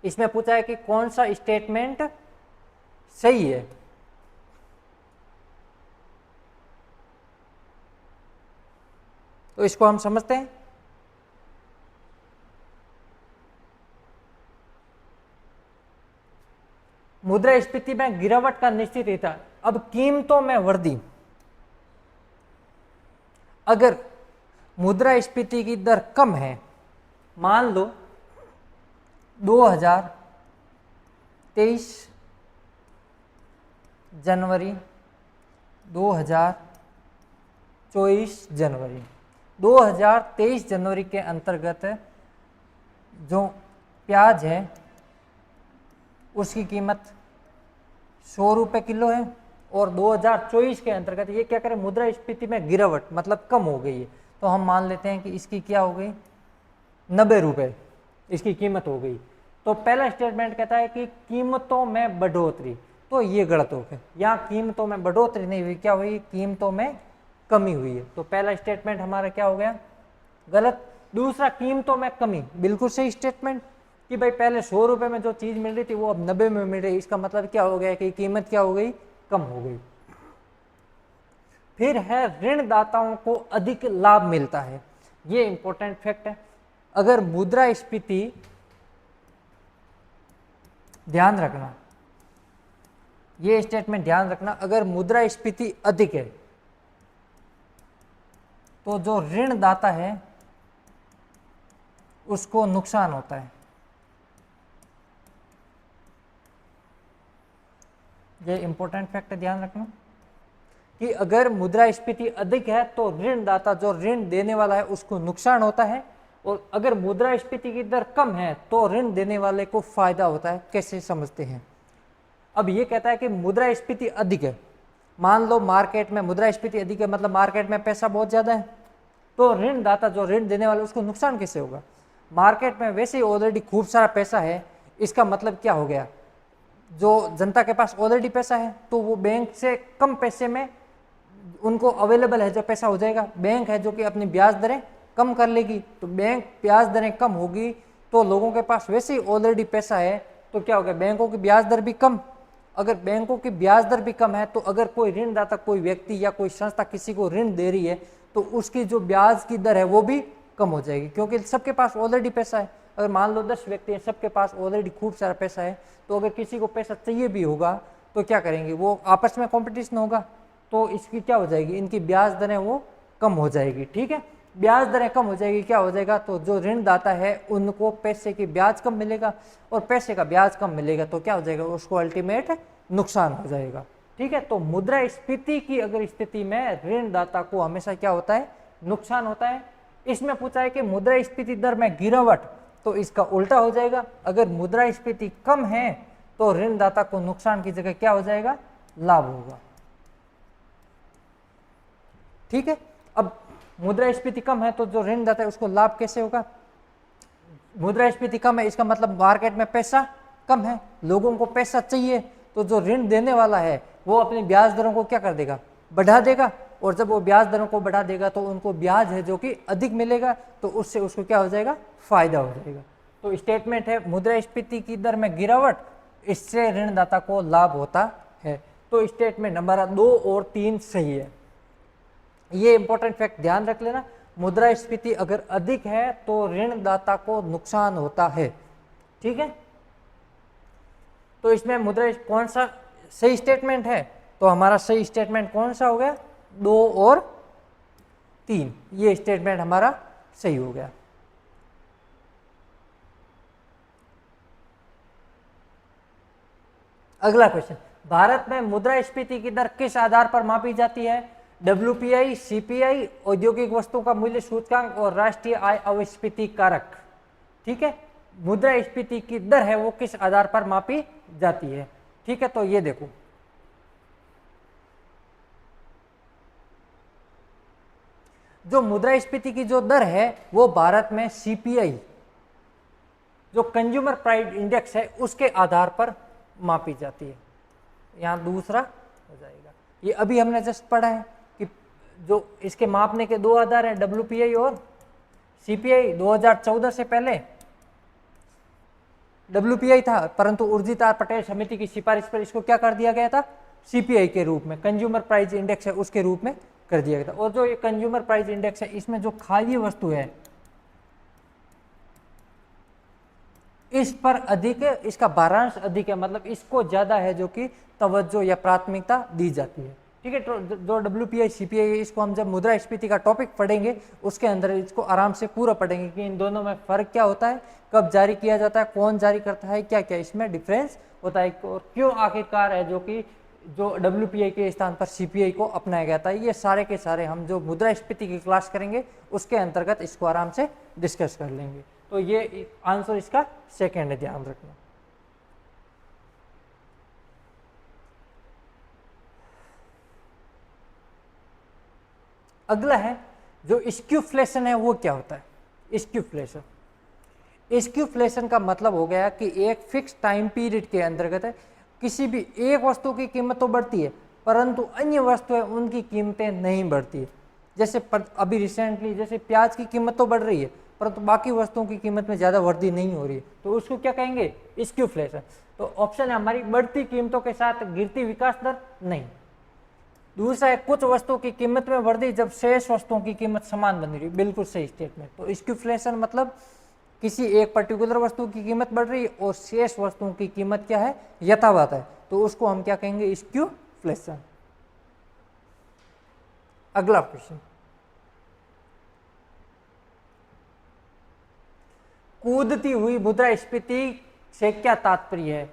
इसमें पूछा है कि कौन सा स्टेटमेंट सही है। तो इसको हम समझते हैं। मुद्रास्फीति में गिरावट का निश्चित हित। अब कीमतों में वृद्धि, अगर मुद्रास्फीति की दर कम है, मान लो 2023 जनवरी, 2024 जनवरी, 2023 जनवरी के अंतर्गत जो प्याज है उसकी कीमत 100 रुपये किलो है, और 2024 के अंतर्गत ये क्या करें? मुद्रास्फीति में गिरावट मतलब कम हो गई है, तो हम मान लेते हैं कि इसकी क्या हो गई? 90 रुपये इसकी कीमत हो गई। तो पहला स्टेटमेंट कहता है कि कीमतों में बढ़ोतरी, तो ये गलत हो गया। यहाँ कीमतों में बढ़ोतरी नहीं हुई, क्या हुई? कीमतों में कमी हुई है। तो पहला स्टेटमेंट हमारा क्या हो गया? गलत। दूसरा, कीमतों में कमी, बिल्कुल सही स्टेटमेंट कि भाई पहले 100 रुपये में जो चीज मिल रही थी वो अब 90 में मिल रही है। इसका मतलब क्या हो गया कि कीमत क्या हो गई? कम हो गई। फिर है ऋणदाताओं को अधिक लाभ मिलता है। ये इंपॉर्टेंट फैक्ट है। अगर मुद्रास्फीति, ध्यान रखना, ये स्टेटमेंट ध्यान रखना, अगर मुद्रास्फीति अधिक है तो जो ऋणदाता है उसको नुकसान होता है। ये इंपॉर्टेंट फैक्ट ध्यान रखना कि अगर मुद्रास्फीति अधिक है तो ऋणदाता, जो ऋण देने वाला है, उसको नुकसान होता है, और अगर मुद्रास्फीति की दर कम है तो ऋण देने वाले को फायदा होता है। कैसे समझते हैं? अब ये कहता है कि मुद्रास्फीति अधिक है, मान लो मार्केट में मुद्रास्फीति अधिक है, मतलब मार्केट में पैसा बहुत ज्यादा है, तो ऋणदाता जो ऋण देने वाला उसको नुकसान कैसे होगा? मार्केट में वैसे ही ऑलरेडी खूब सारा पैसा है, इसका मतलब क्या हो गया? जो जनता के पास ऑलरेडी पैसा है तो वो बैंक से कम पैसे में उनको अवेलेबल है जो पैसा हो जाएगा। बैंक है जो कि अपनी ब्याज दरें कम कर लेगी, तो बैंक ब्याज दरें कम होगी तो लोगों के पास वैसे ही ऑलरेडी पैसा है, तो क्या हो गया? बैंकों की ब्याज दर भी कम। अगर बैंकों की ब्याज दर भी कम है तो अगर कोई ऋणदाता, कोई व्यक्ति या कोई संस्था किसी को ऋण दे रही है तो उसकी जो ब्याज की दर है वो भी कम हो जाएगी, क्योंकि सबके पास ऑलरेडी पैसा है। अगर मान लो 10 व्यक्ति हैं, सबके पास ऑलरेडी खूब सारा पैसा है, तो अगर किसी को पैसा चाहिए भी होगा तो क्या करेंगे? वो आपस में कंपटीशन होगा, तो इसकी क्या हो जाएगी? इनकी ब्याज दरें वो कम हो जाएगी। ठीक है, ब्याज दरें कम हो जाएगी, क्या हो जाएगा, तो जो ऋणदाता है उनको पैसे की ब्याज कम मिलेगा, और पैसे का ब्याज कम मिलेगा तो क्या हो जाएगा, उसको अल्टीमेट नुकसान हो जाएगा। ठीक है, तो मुद्रास्फीति की अगर स्थिति में ऋणदाता को हमेशा क्या होता है, नुकसान होता है। इसमें पूछा है कि मुद्रास्फीति दर में गिरावट, तो इसका उल्टा हो जाएगा, अगर मुद्रास्फीति कम है तो ऋणदाता को नुकसान की जगह क्या हो जाएगा, लाभ होगा। ठीक है, अब मुद्रास्फीति कम है तो जो ऋणदाता है उसको लाभ कैसे होगा, मुद्रास्फीति कम है इसका मतलब मार्केट में पैसा कम है, लोगों को पैसा चाहिए, तो जो ऋण देने वाला है वो अपनी ब्याज दरों को क्या कर देगा, बढ़ा देगा, और जब वो ब्याज दरों को बढ़ा देगा तो उनको ब्याज है जो कि अधिक मिलेगा, तो उससे उसको क्या हो जाएगा, फायदा हो जाएगा। तो स्टेटमेंट है मुद्रास्फीति की दर में गिरावट, इससे ऋणदाता को लाभ होता है। तो स्टेटमेंट नंबर 2 और 3 सही है। ये इंपॉर्टेंट फैक्ट ध्यान रख लेना, मुद्रास्फीति अगर अधिक है तो ऋणदाता को नुकसान होता है। ठीक है, तो इसमें मुद्रा कौन सा सही स्टेटमेंट है, तो हमारा सही स्टेटमेंट कौन सा हो गया, 2 और 3, ये स्टेटमेंट हमारा सही हो गया। अगला क्वेश्चन, भारत में मुद्रास्फीति की दर किस आधार पर मापी जाती है, WPI, CPI, औद्योगिक वस्तुओं का मूल्य सूचकांक और राष्ट्रीय आय अविस्फीति कारक। ठीक है, मुद्रास्फीति की दर है वो किस आधार पर मापी जाती है। ठीक है, तो ये देखो, जो मुद्रास्फीति की जो दर है वो भारत में CPI, जो कंज्यूमर प्राइस इंडेक्स है, उसके आधार पर मापी जाती है। यहाँ दूसरा हो जाएगा, ये अभी हमने जस्ट पढ़ा है कि जो इसके मापने के 2 आधार हैं, WPI और CPI। 2014 से पहले WPI था, परंतु उर्जित आर पटेल समिति की सिफारिश पर इसको क्या कर दिया गया था, CPI के रूप में, कंज्यूमर प्राइस इंडेक्स है उसके रूप में कर दिया गया था। और जो ये कंज्यूमर प्राइस इंडेक्स है इसमें जो खाद्य वस्तु है इस पर अधिक, इसका भारांश अधिक है, मतलब इसको ज्यादा है जो कि तवज्जो या प्राथमिकता दी जाती है। ठीक है, तो जो WPI CPI है इसको हम जब मुद्रास्फीति का टॉपिक पढ़ेंगे उसके अंदर इसको आराम से पूरा पढ़ेंगे कि इन दोनों में फर्क क्या होता है, कब जारी किया जाता है, कौन जारी करता है, क्या क्या इसमें डिफरेंस होता है, और क्यों आखिरकार है जो कि जो WPI के स्थान पर CPI को अपनाया गया था। ये सारे के सारे हम जो मुद्रास्फीति की क्लास करेंगे उसके अंतर्गत इसको आराम से डिस्कस कर लेंगे। तो ये आंसर इसका सेकंड है, ध्यान रखना। अगला है जो स्क्यूफ्लेशन है वो क्या होता है, स्क्यूफ्लेशन। स्क्यूफ्लेशन का मतलब हो गया कि एक फिक्स टाइम पीरियड के अंतर्गत है किसी भी एक वस्तु की कीमत तो बढ़ती है परंतु अन्य वस्तुएं उनकी कीमतें नहीं बढ़ती है। जैसे अभी रिसेंटली जैसे प्याज की कीमत तो बढ़ रही है परंतु बाकी वस्तुओं की कीमत में ज़्यादा वृद्धि नहीं हो रही है, तो उसको क्या कहेंगे, स्क्यूफ्लेशन। तो ऑप्शन है हमारी बढ़ती कीमतों के साथ गिरती विकास दर, नहीं। दूसरा है कुछ वस्तुओं की कीमत में वृद्धि जब शेष वस्तुओं की कीमत समान बनी रही, बिल्कुल सही स्टेटमेंट। तो स्क्यूफ्लेशन मतलब किसी एक पर्टिकुलर वस्तु की कीमत बढ़ रही है और शेष वस्तुओं की कीमत क्या है, यथावत है, तो उसको हम क्या कहेंगे, स्क्यूफ्लेशन। अगला क्वेश्चन, कूदती हुई मुद्रास्फीति से क्या तात्पर्य है।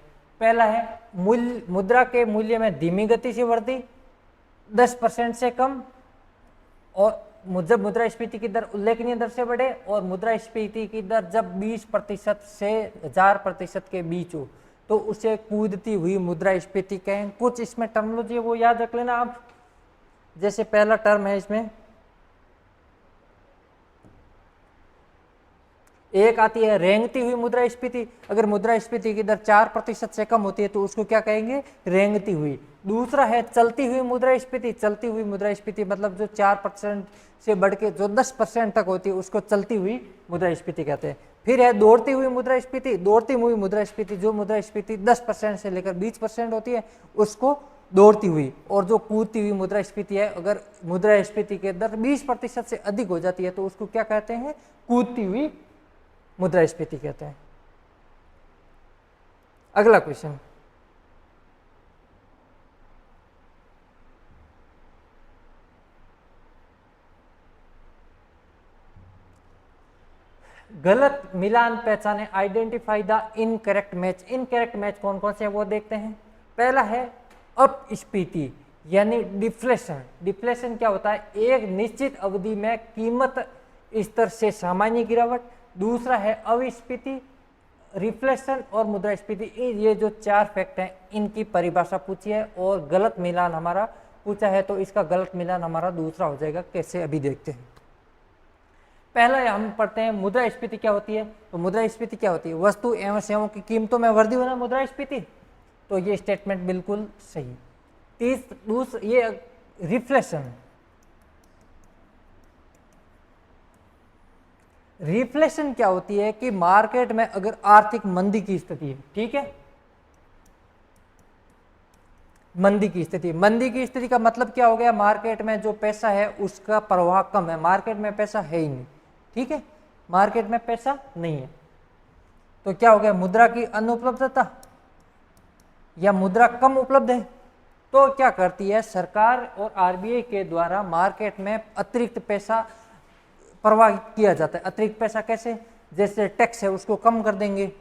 पहला है मुद्रा के मूल्य में धीमी गति से वृद्धि 10% से कम, और जब मुद्रास्फीति की दर उल्लेखनीय दर से बढ़े, और मुद्रास्फीति की दर जब 20% से 1000% के बीच हो तो उसे कूदती हुई मुद्रास्फीति कहें। कुछ इसमें टर्मिनोलॉजी वो याद रख लेना आप। जैसे पहला टर्म है इसमें एक आती है रेंगती हुई मुद्रास्फीति, अगर मुद्रास्फीति की दर 4% से कम होती है तो उसको क्या कहेंगे, रेंगती हुई। दूसरा है चलती हुई मुद्रास्फीति, चलती हुई मुद्रास्फीति मतलब जो 4% से बढ़ के जो 10% तक होती है उसको चलती हुई मुद्रास्फीति कहते हैं। फिर है दौड़ती हुई मुद्रास्फीति, दौड़ती हुई मुद्रास्फीति जो मुद्रास्फीति 10% से लेकर 20% होती है उसको दौड़ती हुई। और जो कूदती हुई मुद्रास्फीति है, अगर मुद्रास्फीति की दर 20% से अधिक हो जाती है तो उसको क्या कहते हैं, कूदती हुई मुद्रास्फीति कहते हैं। अगला क्वेश्चन, गलत मिलान पहचाने, identify the incorrect match. Incorrect match कौन कौन से हैं वो देखते हैं। पहला है अपस्फीति यानी डिफ्लेशन। डिफ्लेशन क्या होता है, एक निश्चित अवधि में कीमत स्तर से सामान्य गिरावट। दूसरा है अविस्फीति, रिफ्लेशन और मुद्रास्फीति। ये जो चार फैक्ट हैं इनकी परिभाषा पूछी है और गलत मिलान हमारा पूछा है, तो इसका गलत मिलान हमारा दूसरा हो जाएगा। कैसे, अभी देखते हैं। पहला हम पढ़ते हैं मुद्रास्फीति क्या होती है। तो मुद्रास्फीति क्या होती है, वस्तु एवं सेवाओं की कीमतों में वृद्धि होना मुद्रास्फीति। तो ये स्टेटमेंट बिल्कुल सही। दूसरा ये रिफ्लेशन। रिफ्लेशन क्या होती है कि मार्केट में अगर आर्थिक मंदी की स्थिति है, ठीक है, मंदी की स्थिति। मंदी की स्थिति का मतलब क्या हो गया, मार्केट में जो पैसा है उसका प्रवाह कम है, मार्केट में पैसा है ही नहीं, ठीक है, मार्केट में पैसा नहीं है। तो क्या हो गया, मुद्रा की अनुपलब्धता या मुद्रा कम उपलब्ध है। तो क्या करती है सरकार और आरबीआई के द्वारा मार्केट में अतिरिक्त पैसा प्रवाह किया जाता है। अतिरिक्त पैसा कैसे, जैसे टैक्स है उसको कम कर देंगे,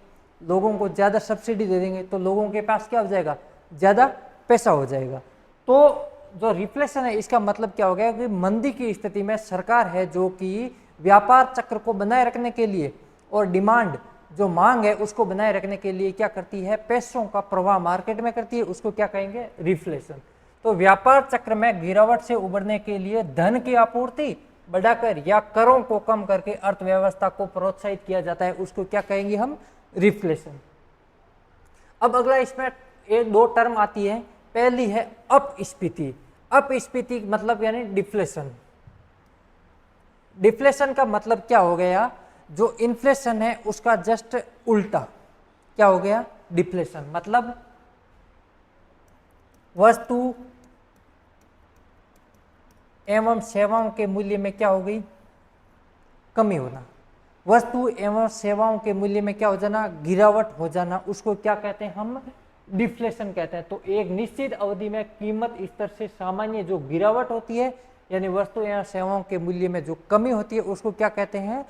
लोगों को ज़्यादा सब्सिडी दे देंगे, तो लोगों के पास क्या हो जाएगा, ज़्यादा पैसा हो जाएगा। तो जो रिफ्लेशन है इसका मतलब क्या हो गया कि मंदी की स्थिति में सरकार है जो कि व्यापार चक्र को बनाए रखने के लिए और डिमांड जो मांग है उसको बनाए रखने के लिए क्या करती है, पैसों का प्रवाह मार्केट में करती है, उसको क्या कहेंगे, रिफ्लेशन। तो व्यापार चक्र में गिरावट से उबरने के लिए धन की आपूर्ति बढ़ाकर या करों को कम करके अर्थव्यवस्था को प्रोत्साहित किया जाता है, उसको क्या कहेंगे हम, रिफ्लेशन। अब अगला इसमें एक दो टर्म आती है। पहली है अपस्फीति। अपस्फीति मतलब यानी डिफ्लेशन। डिफ्लेशन का मतलब क्या हो गया, जो इन्फ्लेशन है उसका जस्ट उल्टा क्या हो गया, डिफ्लेशन। मतलब वस्तु एवं सेवाओं के मूल्य में क्या हो गई, कमी होना। वस्तु एवं सेवाओं के मूल्य में क्या हो जाना, गिरावट हो जाना, उसको क्या कहते हैं हम, डिफ्लेशन कहते हैं। तो एक निश्चित अवधि में कीमत स्तर से सामान्य जो गिरावट होती है यानी वस्तु एवं सेवाओं के मूल्य में जो कमी होती है उसको क्या कहते हैं,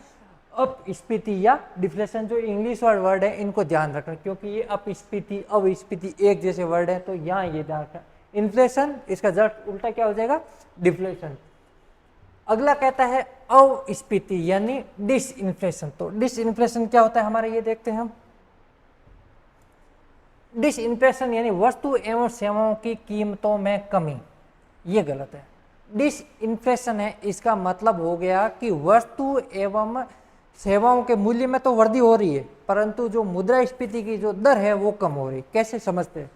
अपस्फीति या डिफ्लेशन। जो इंग्लिश वर्ड है इनको ध्यान रखना, क्योंकि ये अपस्फीति अविस्फीति एक जैसे वर्ड है, तो यहाँ ये ध्यान रखना। इन्फ्लेशन इसका जस्ट उल्टा क्या हो जाएगा, डिफ्लेशन। अगला कहता है अविस्फीति यानी डिसइन्फ्लेशन। तो डिसइन्फ्लेशन क्या होता है हमारे, ये देखते हैं हम। डिसइन्फ्लेशन यानी वस्तु एवं सेवाओं की कीमतों में कमी, ये गलत है। डिसइन्फ्लेशन है इसका मतलब हो गया कि वस्तु एवं सेवाओं के मूल्य में तो वृद्धि हो रही है परंतु जो मुद्रास्फीति की जो दर है वो कम हो रही। कैसे समझते हैं,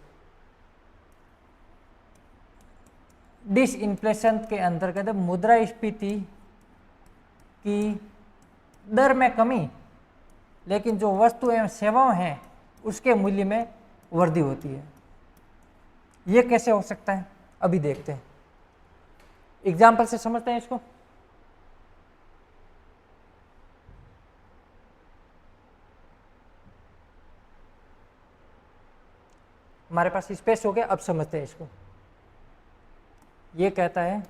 डिसइन्फ्लेशन के अंतर्गत मुद्रास्फीति की दर में कमी, लेकिन जो वस्तु एवं सेवाएं हैं उसके मूल्य में वृद्धि होती है। ये कैसे हो सकता है, अभी देखते हैं, एग्जाम्पल से समझते हैं इसको। हमारे पास स्पेस हो गया, अब समझते हैं इसको। ये कहता है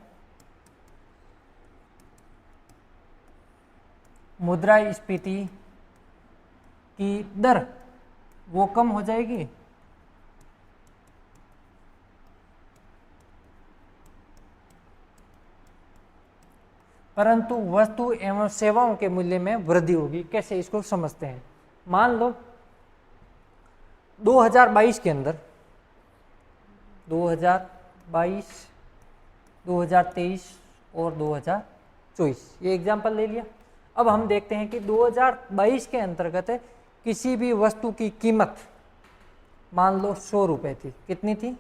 मुद्रास्फीति की दर वो कम हो जाएगी परंतु वस्तु एवं सेवाओं के मूल्य में वृद्धि होगी। कैसे, इसको समझते हैं। मान लो 2022 के अंदर 2022, 2023 और 2024 ये एग्जाम्पल ले लिया। अब हम देखते हैं कि 2022 के अंतर्गत किसी भी वस्तु की कीमत मान लो 100 रुपये थी। कितनी थी,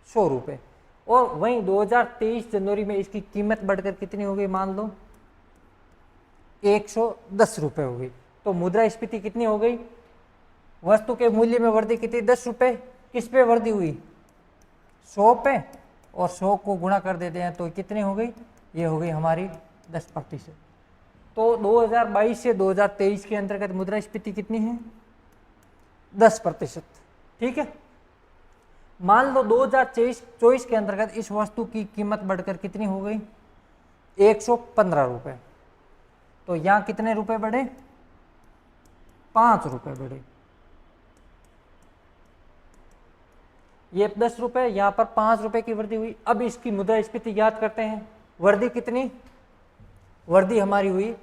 100 रुपये। और वहीं 2023 जनवरी में इसकी कीमत बढ़कर कितनी हो गई, मान लो 110 रुपये हो गई। तो मुद्रास्फीति कितनी हो गई, वस्तु के मूल्य में वृद्धि कितनी, 10 रुपये। किस पे वृद्धि हुई, 100 पे, और 100 को गुणा कर देते हैं तो कितनी हो गई, ये हो गई हमारी 10%। तो 2022 से 2023 के अंतर्गत मुद्रास्फीति कितनी है, 10%। ठीक है। मान लो 2024 के अंतर्गत इस वस्तु की कीमत बढ़कर कितनी हो गई, 115 रुपये। तो यहाँ कितने रुपए बढ़े, 5 रुपए बढ़े, ये 10 रुपए, यहां पर 5 रुपए की वृद्धि हुई। अब इसकी मुद्रास्फीति याद करते हैं, वृद्धि कितनी, वृद्धि हमारी हुई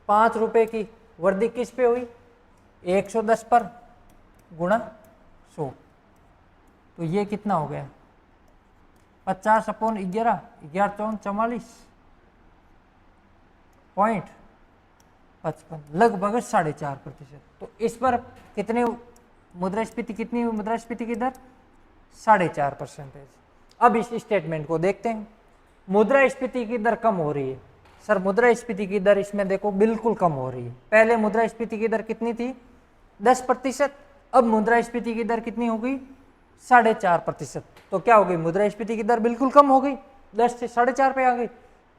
5 रुपए की, वृद्धि किस पे हुई, 110 पर गुणा 100, तो ये कितना हो गया 50/11, 1144.55, लगभग 4.5%। तो इस पर कितने मुद्रास्फीति, कितनी मुद्रास्फीति की दर 4.5%। अब इस स्टेटमेंट को देखते हैं, मुद्रास्फीति की दर कम हो रही है। सर मुद्रास्फीति की दर इसमें देखो बिल्कुल कम हो रही है। पहले मुद्रास्फीति की दर कितनी थी 10%, अब मुद्रास्फीति की दर कितनी हो गई 4.5%। तो क्या हो गई, मुद्रास्फीति की दर बिल्कुल कम हो गई, 10 से 4.5 पे आ गई।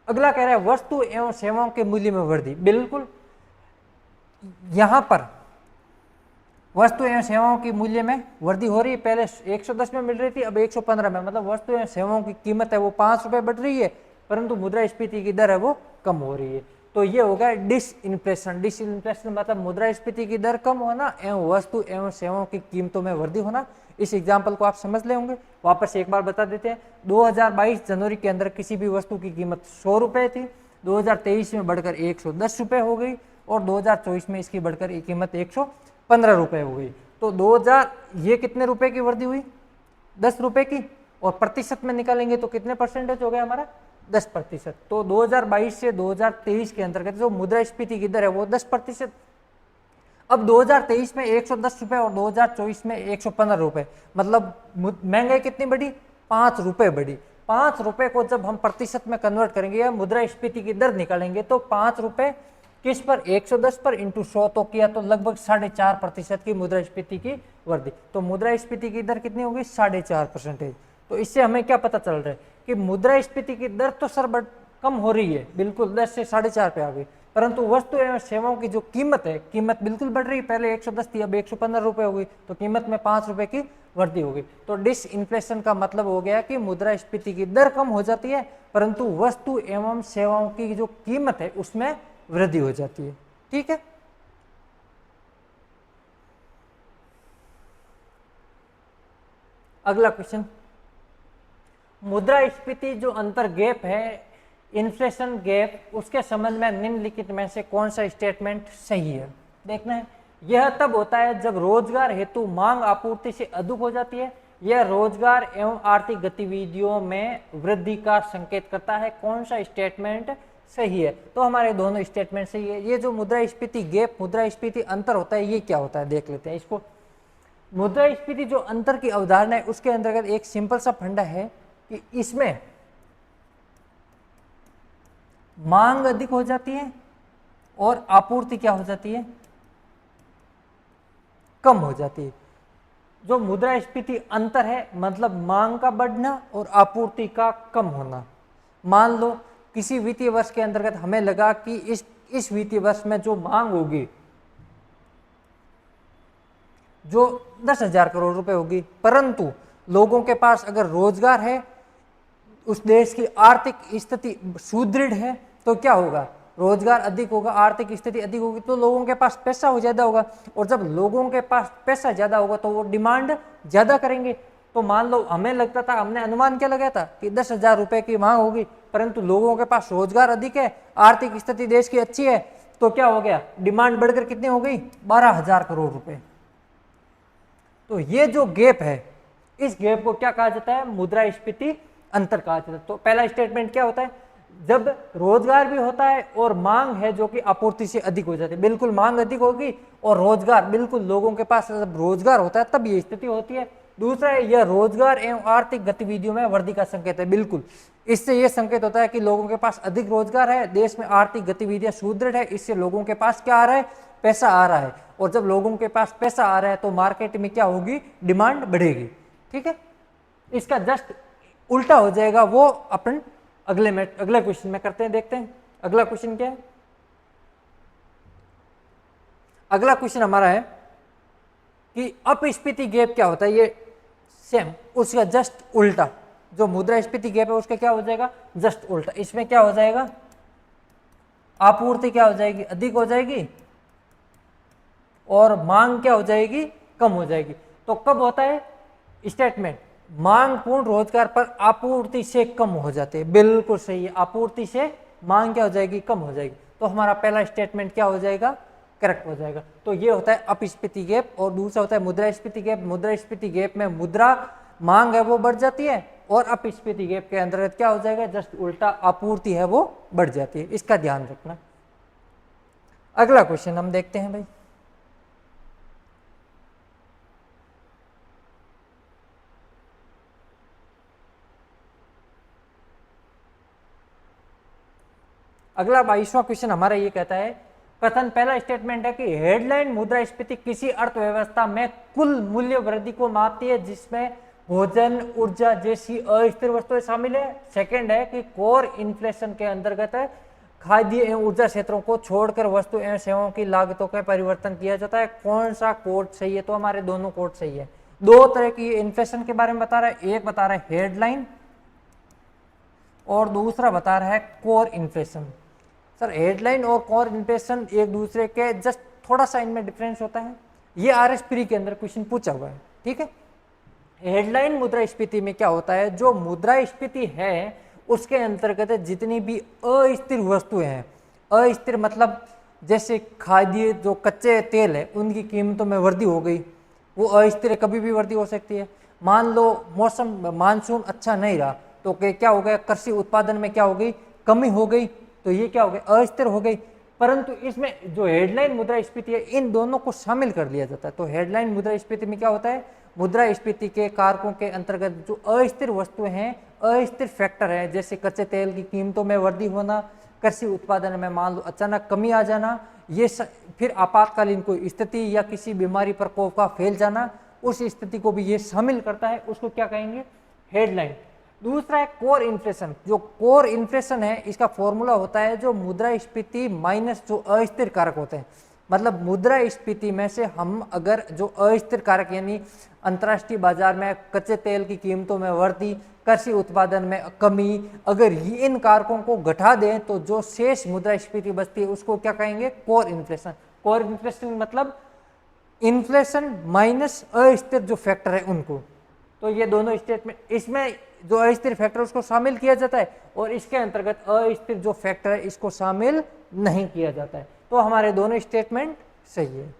अगला कह रहा है वस्तु एवं सेवाओं के मूल्य में वृद्धि, बिल्कुल यहां पर वस्तु एवं सेवाओं की मूल्य में वृद्धि हो रही है। पहले 110 में मिल रही थी, अब 115 में, मतलब वस्तु एवं सेवाओं की कीमत है वो 5 रुपए बढ़ रही है, परंतु मुद्रास्फीति की दर है वो कम हो रही है। तो ये हो गया डिसइन्फ्लेशन। डिसइन्फ्लेशन मतलब मुद्रास्फीति की दर कम होना एवं वस्तु एवं सेवाओं की कीमतों में वृद्धि होना। इस एग्जाम्पल को आप समझ ले होंगे, वापस एक बार बता देते हैं। 2022 जनवरी के अंदर किसी भी वस्तु की कीमत 100 रुपए थी, 2023 में बढ़कर 110 रुपए हो गई और 2024 में इसकी बढ़कर कीमत 115 रुपए हो गई। तो 2000 ये कितने रुपए की वृद्धि हुई 10 रुपए की, और प्रतिशत में निकालेंगे तो कितने परसेंटेज हो गया हमारा 10%। तो 2022 से 2023 के अंतर्गत जो मुद्रास्फीति की दर है वो 10%। अब 2023 में 110 रुपए और 2024 में 115 रुपए, मतलब महंगाई कितनी बढ़ी 5 रुपए बढ़ी। 5 रुपए को जब हम प्रतिशत में कन्वर्ट करेंगे या मुद्रास्फीति की दर निकालेंगे तो 5 रुपए किस पर 110 पर इंटू 100 तो किया तो लगभग 4.5% की मुद्रास्फीति की वृद्धि। तो मुद्रास्फीति की दर कितनी होगी 4.5%। तो इससे हमें क्या पता चल रहा है कि मुद्रास्फीति की दर तो सर कम हो रही है, बिल्कुल 10 से 4.5 पे आ गई, परंतु वस्तु एवं सेवाओं की जो कीमत है, कीमत बिल्कुल बढ़ रही है। पहले 110 थी, अब 115 रुपए हो गई, तो कीमत में 5 रुपए की वृद्धि हो गई। तो डिसइन्फ्लेशन का मतलब हो गया कि मुद्रास्फीति की दर कम हो जाती है, परंतु वस्तु एवं सेवाओं की जो कीमत है उसमें वृद्धि हो जाती है। ठीक है, अगला क्वेश्चन, मुद्रास्फीति जो अंतर गैप है, इन्फ्लेशन गैप, उसके संबंध में निम्नलिखित में से कौन सा स्टेटमेंट सही है। देखना है, यह तब होता है जब रोजगार हेतु मांग आपूर्ति से अधिक हो जाती है, यह रोजगार एवं आर्थिक गतिविधियों में वृद्धि का संकेत करता है। कौन सा स्टेटमेंट सही है, तो हमारे दोनों स्टेटमेंट सही है। ये जो मुद्रास्फीति गैप, मुद्रास्फीति अंतर होता है, ये क्या होता है देख लेते हैं इसको। मुद्रास्फीति जो अंतर की अवधारणा है उसके अंतर्गत एक सिंपल सा फंडा है कि इसमें मांग अधिक हो जाती है और आपूर्ति क्या हो जाती है, कम हो जाती है। जो मुद्रास्फीति अंतर है मतलब मांग का बढ़ना और आपूर्ति का कम होना। मान लो किसी वित्तीय वर्ष के अंतर्गत हमें लगा कि इस वित्तीय वर्ष में जो मांग होगी जो 10,000 करोड़ रुपए होगी, परंतु लोगों के पास अगर रोजगार है, उस देश की आर्थिक स्थिति सुदृढ़ है, तो क्या होगा, रोजगार अधिक होगा, आर्थिक स्थिति अधिक होगी, तो लोगों के पास पैसा ज्यादा होगा, और जब लोगों के पास पैसा ज्यादा होगा तो वो डिमांड ज्यादा करेंगे। तो मान लो हमें लगता था, हमने अनुमान क्या लगाया था कि 10,000 रुपए की मांग होगी, परंतु लोगों के पास रोजगार अधिक है, आर्थिक स्थिति देश की अच्छी है, तो क्या हो गया, डिमांड बढ़कर कितनी हो गई 12,000 करोड़ रुपए। तो ये जो गैप है, इस गैप को क्या कहा जाता है, मुद्रास्फीति अंतर कहा जाता है। तो पहला स्टेटमेंट क्या होता है, जब रोजगार भी होता है और मांग है जो कि आपूर्ति से अधिक हो जाती है, बिल्कुल मांग अधिक होगी और रोजगार, बिल्कुल लोगों के पास जब रोजगार होता है तब ये स्थिति होती है। दूसरा है, यह रोजगार एवं आर्थिक गतिविधियों में वृद्धि का संकेत है, बिल्कुल इससे यह संकेत होता है कि लोगों के पास अधिक रोजगार है, देश में आर्थिक गतिविधियां सुदृढ़ है, इससे लोगों के पास क्या आ रहा है, पैसा आ रहा है, और जब लोगों के पास पैसा आ रहा है तो मार्केट में क्या होगी, डिमांड बढ़ेगी। ठीक है, इसका जस्ट उल्टा हो जाएगा वो अपन अगले क्वेश्चन में करते हैं, देखते हैं अगला क्वेश्चन क्या है। अगला क्वेश्चन हमारा है कि अपस्फीति गैप क्या होता है, ये सेम उसका जस्ट उल्टा, जो मुद्रास्फीति गैप है उसका क्या हो जाएगा, जस्ट उल्टा। इसमें क्या हो जाएगा, आपूर्ति क्या हो जाएगी, अधिक हो जाएगी और मांग क्या हो जाएगी, कम हो जाएगी। तो कब होता है स्टेटमेंट, मांग पूर्ण रोजगार पर आपूर्ति से कम हो जाते हैं, बिल्कुल सही है, आपूर्ति से मांग क्या हो जाएगी, कम हो जाएगी। तो हमारा पहला स्टेटमेंट क्या हो जाएगा, करेक्ट हो जाएगा। तो ये होता है अपस्फीति गैप। और दूसरा होता है मुद्रास्फीति गैप। मुद्रास्फीति गैप में मुद्रा मांग है वो बढ़ जाती है, और अपस्फीति गैप के अंतर्गत क्या हो जाएगा, जस्ट उल्टा, आपूर्ति है वो बढ़ जाती है। इसका ध्यान रखना। अगला क्वेश्चन हम देखते हैं भाई। अगला 22वां क्वेश्चन हमारा ये कहता है, कथन पहला स्टेटमेंट है कि हेडलाइन मुद्रास्फीति किसी अर्थव्यवस्था में कुल मूल्य वृद्धि को मापती है जिसमें भोजन, ऊर्जा जैसी अस्थिर वस्तुएं शामिल है। सेकंड है कि कोर इन्फ्लेशन के अंतर्गत है खाद्य एवं ऊर्जा क्षेत्रों को छोड़कर वस्तु एवं सेवाओं की लागतों का परिवर्तन किया जाता है। कौन सा कोड सही है, तो हमारे दोनों कोड सही है। दो तरह की इन्फ्लेशन के बारे में बता रहा है, एक बता रहा है हेडलाइन और दूसरा बता रहा है कोर इन्फ्लेशन। सर हेडलाइन और कोर इन्फ्लेशन एक दूसरे के जस्ट थोड़ा सा इनमें डिफरेंस होता है, ये आरएस प्री के अंदर क्वेश्चन पूछा हुआ है, ठीक है। हेडलाइन मुद्रास्फीति में क्या होता है, जो मुद्रास्फीति है उसके अंतर्गत जितनी भी अस्थिर वस्तुएं हैं, अस्थिर मतलब जैसे खाद्य जो कच्चे तेल है उनकी कीमतों में वृद्धि हो गई, वो अस्थिर, कभी भी वृद्धि हो सकती है। मान लो मौसम मानसून अच्छा नहीं रहा तो क्या हो गया, कृषि उत्पादन में क्या हो गई, कमी हो गई, तो ये क्या हो गया, अस्थिर हो गई। परंतु इसमें जो हेडलाइन मुद्रास्फीति है इन दोनों को शामिल कर लिया जाता है। तो हेडलाइन मुद्रास्फीति में क्या होता है, मुद्रास्फीति के कारकों के अंतर्गत जो अस्थिर वस्तुएं हैं, अस्थिर फैक्टर है, जैसे कच्चे तेल की कीमतों में वृद्धि होना, कृषि उत्पादन में मान लो अचानक कमी आ जाना, ये फिर आपातकालीन कोई स्थिति या किसी बीमारी प्रकोप का फैल जाना, उस स्थिति को भी ये शामिल करता है, उसको क्या कहेंगे, हेडलाइन। दूसरा है कोर इन्फ्लेशन। जो कोर इन्फ्लेशन है इसका फॉर्मूला होता है जो मुद्रास्फीति माइनस जो अस्थिर कारक होते हैं। मतलब मुद्रास्फीति में से हम अगर जो अस्थिर कारक यानी अंतर्राष्ट्रीय बाजार में कच्चे तेल की कीमतों में वृद्धि, कृषि उत्पादन में कमी, अगर ये इन कारकों को घटा दें तो जो शेष मुद्रास्फीति बचती है उसको क्या कहेंगे, कोर इन्फ्लेशन। कोर इन्फ्लेशन मतलब इन्फ्लेशन माइनस अस्थिर जो फैक्टर है उनको। तो ये दोनों स्टेटमेंट, इसमें जो अस्थिर फैक्टर उसको शामिल किया जाता है और इसके अंतर्गत अस्थिर जो फैक्टर है इसको शामिल नहीं किया जाता है। तो हमारे दोनों स्टेटमेंट सही है।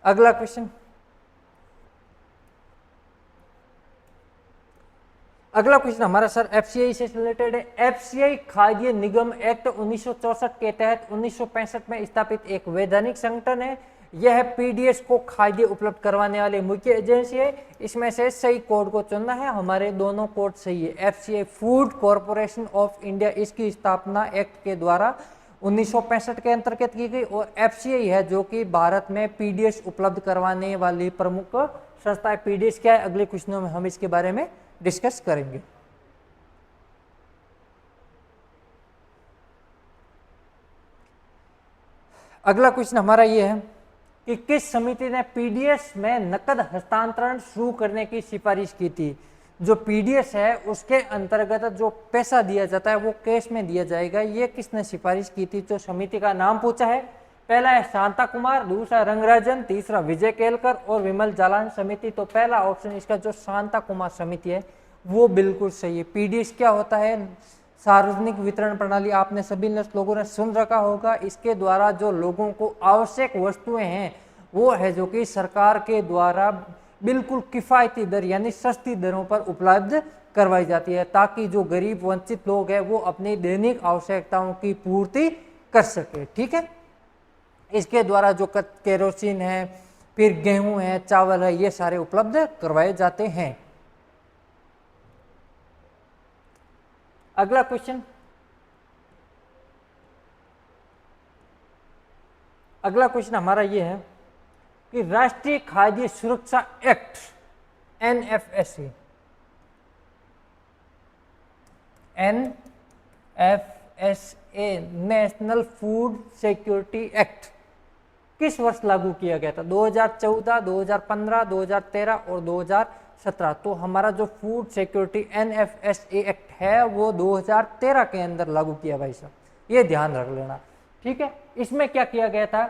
अगला क्वेश्चन, अगला क्वेश्चन हमारा सर एफसीआई से रिलेटेड है। एफसीआई खाद्य निगम एक्ट 1964 के तहत 1965 में स्थापित एक वैधानिक संगठन है। यह पीडीएस को खाद्य उपलब्ध करवाने वाली मुख्य एजेंसी है। इसमें से सही कोड को चुनना है, हमारे दोनों कोड सही है। FCI food corporation of India, इसकी स्थापना एक्ट के द्वारा 1965 के अंतर्गत की गई और एफसीआई है जो कि भारत में पीडीएस उपलब्ध करवाने वाली प्रमुख संस्था है। पीडीएस क्या है, अगले क्वेश्चनों में हम इसके बारे में डिस्कस करेंगे। अगला क्वेश्चन हमारा ये है कि किस समिति ने पीडीएस में नकद हस्तांतरण शुरू करने की सिफारिश की थी। जो पीडीएस है उसके अंतर्गत जो पैसा दिया जाता है वो कैश में दिया जाएगा, ये किसने सिफारिश की थी। जो समिति का नाम पूछा है, पहला है शांता कुमार, दूसरा रंगराजन, तीसरा विजय केलकर और विमल जालान समिति। तो पहला ऑप्शन इसका जो शांता कुमार समिति है वो बिल्कुल सही है। पीडीएस क्या होता है, सार्वजनिक वितरण प्रणाली, आपने सभी लोगों ने सुन रखा होगा। इसके द्वारा जो लोगों को आवश्यक वस्तुएं हैं वो है जो कि सरकार के द्वारा बिल्कुल किफ़ायती दर यानी सस्ती दरों पर उपलब्ध करवाई जाती है, ताकि जो गरीब वंचित लोग हैं वो अपनी दैनिक आवश्यकताओं की पूर्ति कर सके, ठीक है। इसके द्वारा जो केरोसिन है, फिर गेहूं है, चावल है, ये सारे उपलब्ध करवाए जाते हैं। अगला क्वेश्चन, अगला क्वेश्चन हमारा ये है कि राष्ट्रीय खाद्य सुरक्षा act NFSA national food security act किस वर्ष लागू किया गया था। 2014, 2015, 2013 और 2017। तो हमारा जो फूड सिक्योरिटी एनएफएसए एक्ट है वो 2013 के अंदर लागू किया भाई साहब, ये ध्यान रख लेना, ठीक है। इसमें क्या किया गया था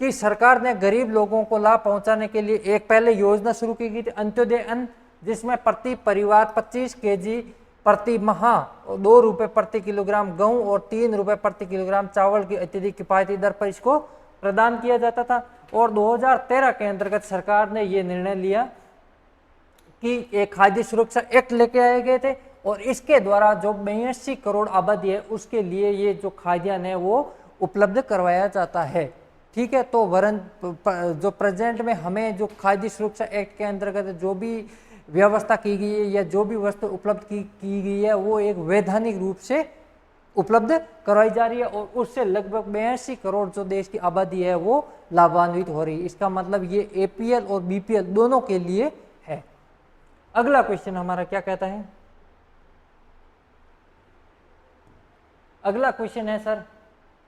कि सरकार ने गरीब लोगों को लाभ पहुंचाने के लिए एक पहले योजना शुरू की गई थी अंत्योदय अन्न, जिसमें प्रति परिवार 25 केजी प्रति माह, 2 रुपये प्रति किलोग्राम गेहूं और 3 रुपये प्रति किलोग्राम चावल की अत्यधिक किफायती दर पर इसको प्रदान किया जाता था। और 2013 के अंतर्गत सरकार ने ये निर्णय लिया कि एक खाद्य सुरक्षा एक्ट लेके आए गए थे और इसके द्वारा जो 82 करोड़ आबादी है उसके लिए ये जो खाद्यान्न है वो उपलब्ध करवाया जाता है। ठीक है, तो वरन जो प्रेजेंट में हमें जो खाद्य सुरक्षा एक्ट के अंतर्गत जो भी व्यवस्था की गई है या जो भी वस्तु उपलब्ध की गई है वो एक वैधानिक रूप से उपलब्ध करवाई जा रही है और उससे लगभग 82 करोड़ जो देश की आबादी है वो लाभान्वित हो रही है। इसका मतलब ये एपीएल और बीपीएल दोनों के लिए है। अगला क्वेश्चन हमारा क्या कहता है? अगला क्वेश्चन है सर,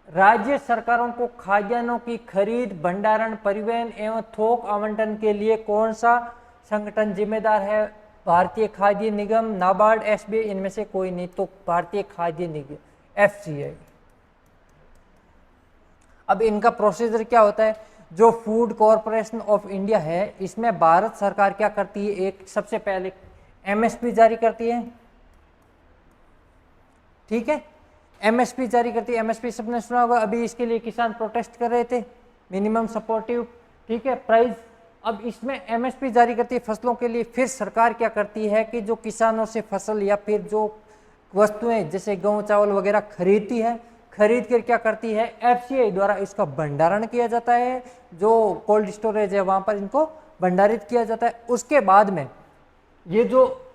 राज्य सरकारों को खाद्यान्नों की खरीद, भंडारण, परिवहन एवं थोक आवंटन के लिए कौन सा संगठन जिम्मेदार है? भारतीय खाद्य निगम, नाबार्ड, एसबीआई, इनमें से कोई नहीं, तो भारतीय खाद्य निगम एफसीआई। अब इनका प्रोसीजर क्या होता है? जो फूड कॉरपोरेशन ऑफ इंडिया है इसमें भारत सरकार क्या करती है, एक सबसे पहले एमएसपी जारी करती है। ठीक है, एमएसपी जारी करती है। एमएसपी सबने सुना होगा, अभी इसके लिए किसान प्रोटेस्ट कर रहे थे, मिनिमम सपोर्टिव, ठीक है, प्राइस। अब इसमें एमएसपी जारी करती है फसलों के लिए। फिर सरकार क्या करती है कि जो किसानों से फसल या फिर जो वस्तुएं जैसे गेहूं चावल वगैरह खरीदती है, खरीद कर क्या करती है, एफसीआई द्वारा इसका भंडारण किया जाता है, जो कोल्ड स्टोरेज है वहां पर इनको भंडारित किया जाता है। उसके बाद में ये जो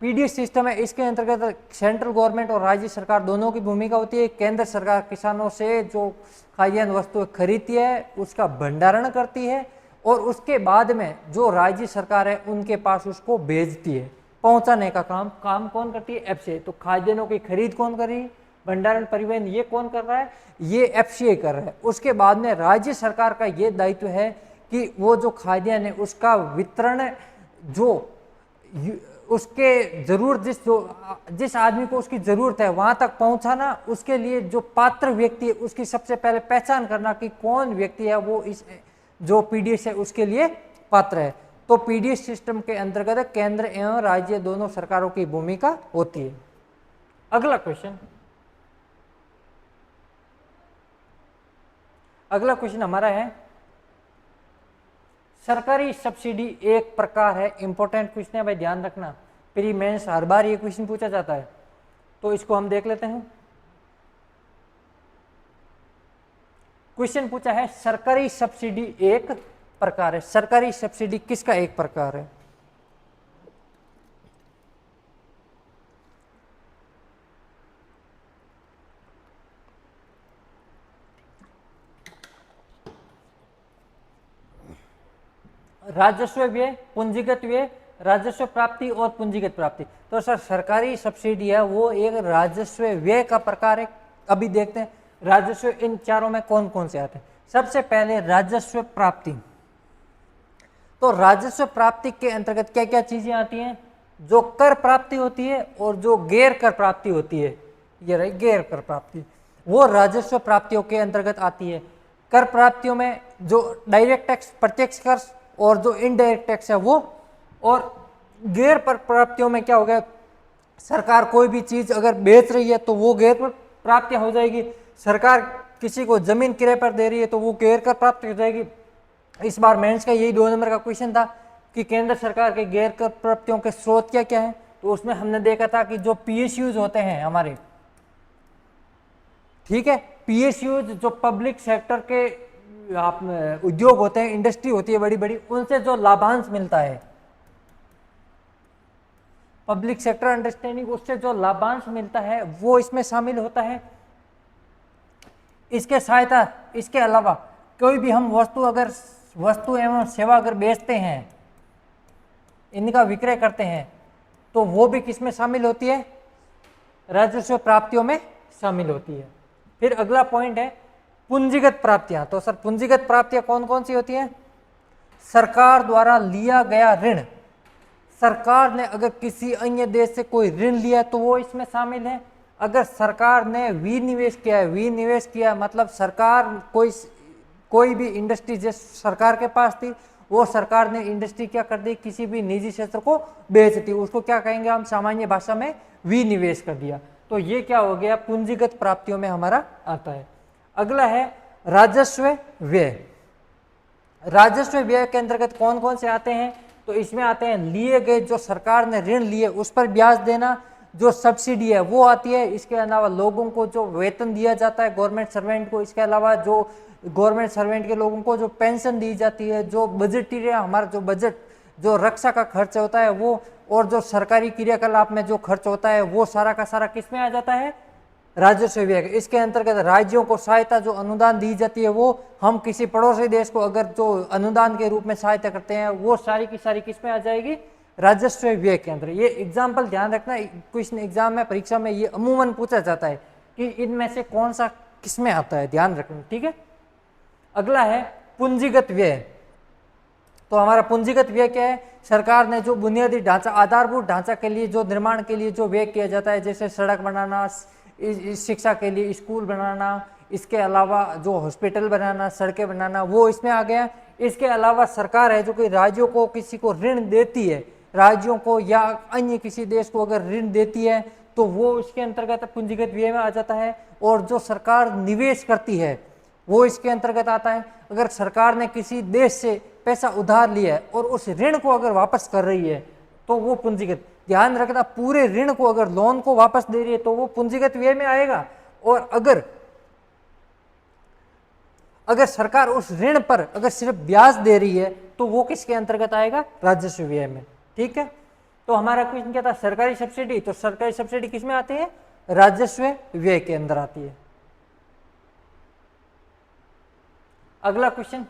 पीडीएस सिस्टम है इसके अंतर्गत सेंट्रल गवर्नमेंट और राज्य सरकार दोनों की भूमिका होती है। केंद्र सरकार किसानों से जो खाद्यान्न वस्तुएं खरीदती है उसका भंडारण करती है और उसके बाद में जो राज्य सरकार है उनके पास उसको भेजती है। पहुंचाने का काम कौन करती है? एफसीआई। तो खाद्यान्नों की खरीद कौन कर रही है, भंडारण, परिवहन ये कौन कर रहा है? ये एफसीआई कर रहा है। उसके बाद में राज्य सरकार का ये दायित्व है कि वो जो खाद्यान्न है उसका वितरण जो उसके जरूरत जिस आदमी को उसकी जरूरत है वहां तक पहुंचाना। उसके लिए जो पात्र व्यक्ति है उसकी सबसे पहले पहचान करना कि कौन व्यक्ति है वो इस जो पीडीएस है उसके लिए पात्र है। तो पीडीएस सिस्टम के अंतर्गत केंद्र एवं राज्य दोनों सरकारों की भूमिका होती है। अगला क्वेश्चन हमारा है, सरकारी सब्सिडी एक प्रकार है, इंपॉर्टेंट क्वेश्चन है भाई, ध्यान रखना, प्री मेंस हर बार ये क्वेश्चन पूछा जाता है, तो इसको हम देख लेते हैं। क्वेश्चन पूछा है सरकारी सब्सिडी एक प्रकार है। सरकारी सब्सिडी किसका एक प्रकार है? राजस्व व्यय, पूंजीगत व्यय, राजस्व प्राप्ति और पूंजीगत प्राप्ति। तो सर सरकारी सब्सिडी है वो एक राजस्व व्यय का प्रकार है। अभी देखते हैं राजस्व इन चारों में कौन कौन से आते हैं। सबसे पहले राजस्व प्राप्ति। तो राजस्व प्राप्ति के अंतर्गत क्या क्या चीजें आती हैं? जो कर प्राप्ति होती है और जो गैर कर प्राप्ति होती है, ये रही गैर कर प्राप्ति, वो राजस्व प्राप्तियों के अंतर्गत आती है। कर प्राप्तियों में जो डायरेक्ट टैक्स प्रत्यक्ष कर और जो इनडायरेक्ट टैक्स है वो, और गैर पर प्राप्तियों में क्या हो गया, सरकार कोई भी चीज अगर बेच रही है तो वो गैर पर प्राप्तियां हो जाएगी। सरकार किसी को जमीन किराए पर दे रही है तो वो गैर कर प्राप्ति हो जाएगी। इस बार मेंस का यही 2 नंबर का क्वेश्चन था कि केंद्र सरकार के गैर कर प्राप्तियों के स्रोत क्या क्या है। तो उसमें हमने देखा था कि जो पीएसयूज होते हैं हमारे, ठीक है, पीएसयूज जो पब्लिक सेक्टर के उद्योग होते हैं, इंडस्ट्री होती है बड़ी बड़ी, उनसे जो लाभांश मिलता है, पब्लिक सेक्टर अंडरस्टैंडिंग, उससे जो लाभांश मिलता है वो इसमें शामिल होता है। इसके अलावा कोई भी हम वस्तु एवं सेवा अगर बेचते हैं, इनका विक्रय करते हैं, तो वो भी किसमें शामिल होती है? राजस्व प्राप्तियों में शामिल होती है। फिर अगला पॉइंट है पूंजीगत प्राप्तियां। तो सर पूंजीगत प्राप्तियां कौन कौन सी होती हैं? सरकार द्वारा लिया गया ऋण। सरकार ने अगर किसी अन्य देश से कोई ऋण लिया तो वो इसमें शामिल है। अगर सरकार ने विनिवेश किया है, विनिवेश किया मतलब सरकार कोई कोई भी इंडस्ट्री जिस सरकार के पास थी, वो सरकार ने इंडस्ट्री क्या कर दी, किसी भी निजी क्षेत्र को बेच दी, उसको क्या कहेंगे हम सामान्य भाषा में विनिवेश कर दिया। तो ये क्या हो गया, पूंजीगत प्राप्तियों में हमारा आता है। अगला है राजस्व व्यय। राजस्व व्यय के अंतर्गत कौन कौन से आते हैं, तो इसमें आते हैं लिए गए जो सरकार ने ऋण लिए उस पर ब्याज देना, जो सब्सिडी है वो आती है, इसके अलावा लोगों को जो वेतन दिया जाता है गवर्नमेंट सर्वेंट को, इसके अलावा जो गवर्नमेंट सर्वेंट के लोगों को जो पेंशन दी जाती है, जो बजटीय हमारा जो बजट जो रक्षा का खर्च होता है वो, और जो सरकारी क्रियाकलाप में जो खर्च होता है वो सारा का सारा किस में आ जाता है, राजस्व व्यय। इसके अंतर्गत राज्यों को सहायता जो अनुदान दी जाती है, वो हम किसी पड़ोसी देश को अगर जो अनुदान के रूप में सहायता करते हैं वो सारी की सारी किस में आ जाएगी, राजस्व व्यय के अंदर। ये एग्जाम्पल ध्यान रखना, क्वेश्चन एग्जाम में परीक्षा में ये अमूमन पूछा जाता है कि इनमें से कौन सा किस में आता है, ध्यान रखना, ठीक है। अगला है पूंजीगत व्यय। तो हमारा पूंजीगत व्यय क्या है, सरकार ने जो बुनियादी ढांचा आधारभूत ढांचा के लिए जो निर्माण के लिए जो व्यय किया जाता है, जैसे सड़क बनाना, शिक्षा के लिए स्कूल बनाना, इसके अलावा जो हॉस्पिटल बनाना, सड़कें बनाना, वो इसमें आ गया। इसके अलावा सरकार है जो कि राज्यों को किसी को ऋण देती है, राज्यों को या अन्य किसी देश को अगर ऋण देती है तो वो इसके अंतर्गत पूंजीगत व्यय में आ जाता है। और जो सरकार निवेश करती है वो इसके अंतर्गत आता है। अगर सरकार ने किसी देश से पैसा उधार लिया है और उस ऋण को अगर वापस कर रही है तो वो पूंजीगत, ध्यान रखना, पूरे ऋण को अगर लोन को वापस दे रही है तो वो पूंजीगत व्यय में आएगा। और अगर सरकार उस ऋण पर अगर सिर्फ ब्याज दे रही है तो वो किसके अंतर्गत आएगा, राजस्व व्यय में, ठीक है। तो हमारा क्वेश्चन क्या था, सरकारी सब्सिडी, तो सरकारी सब्सिडी किस में आती है, राजस्व व्यय के अंदर आती है। अगला क्वेश्चन,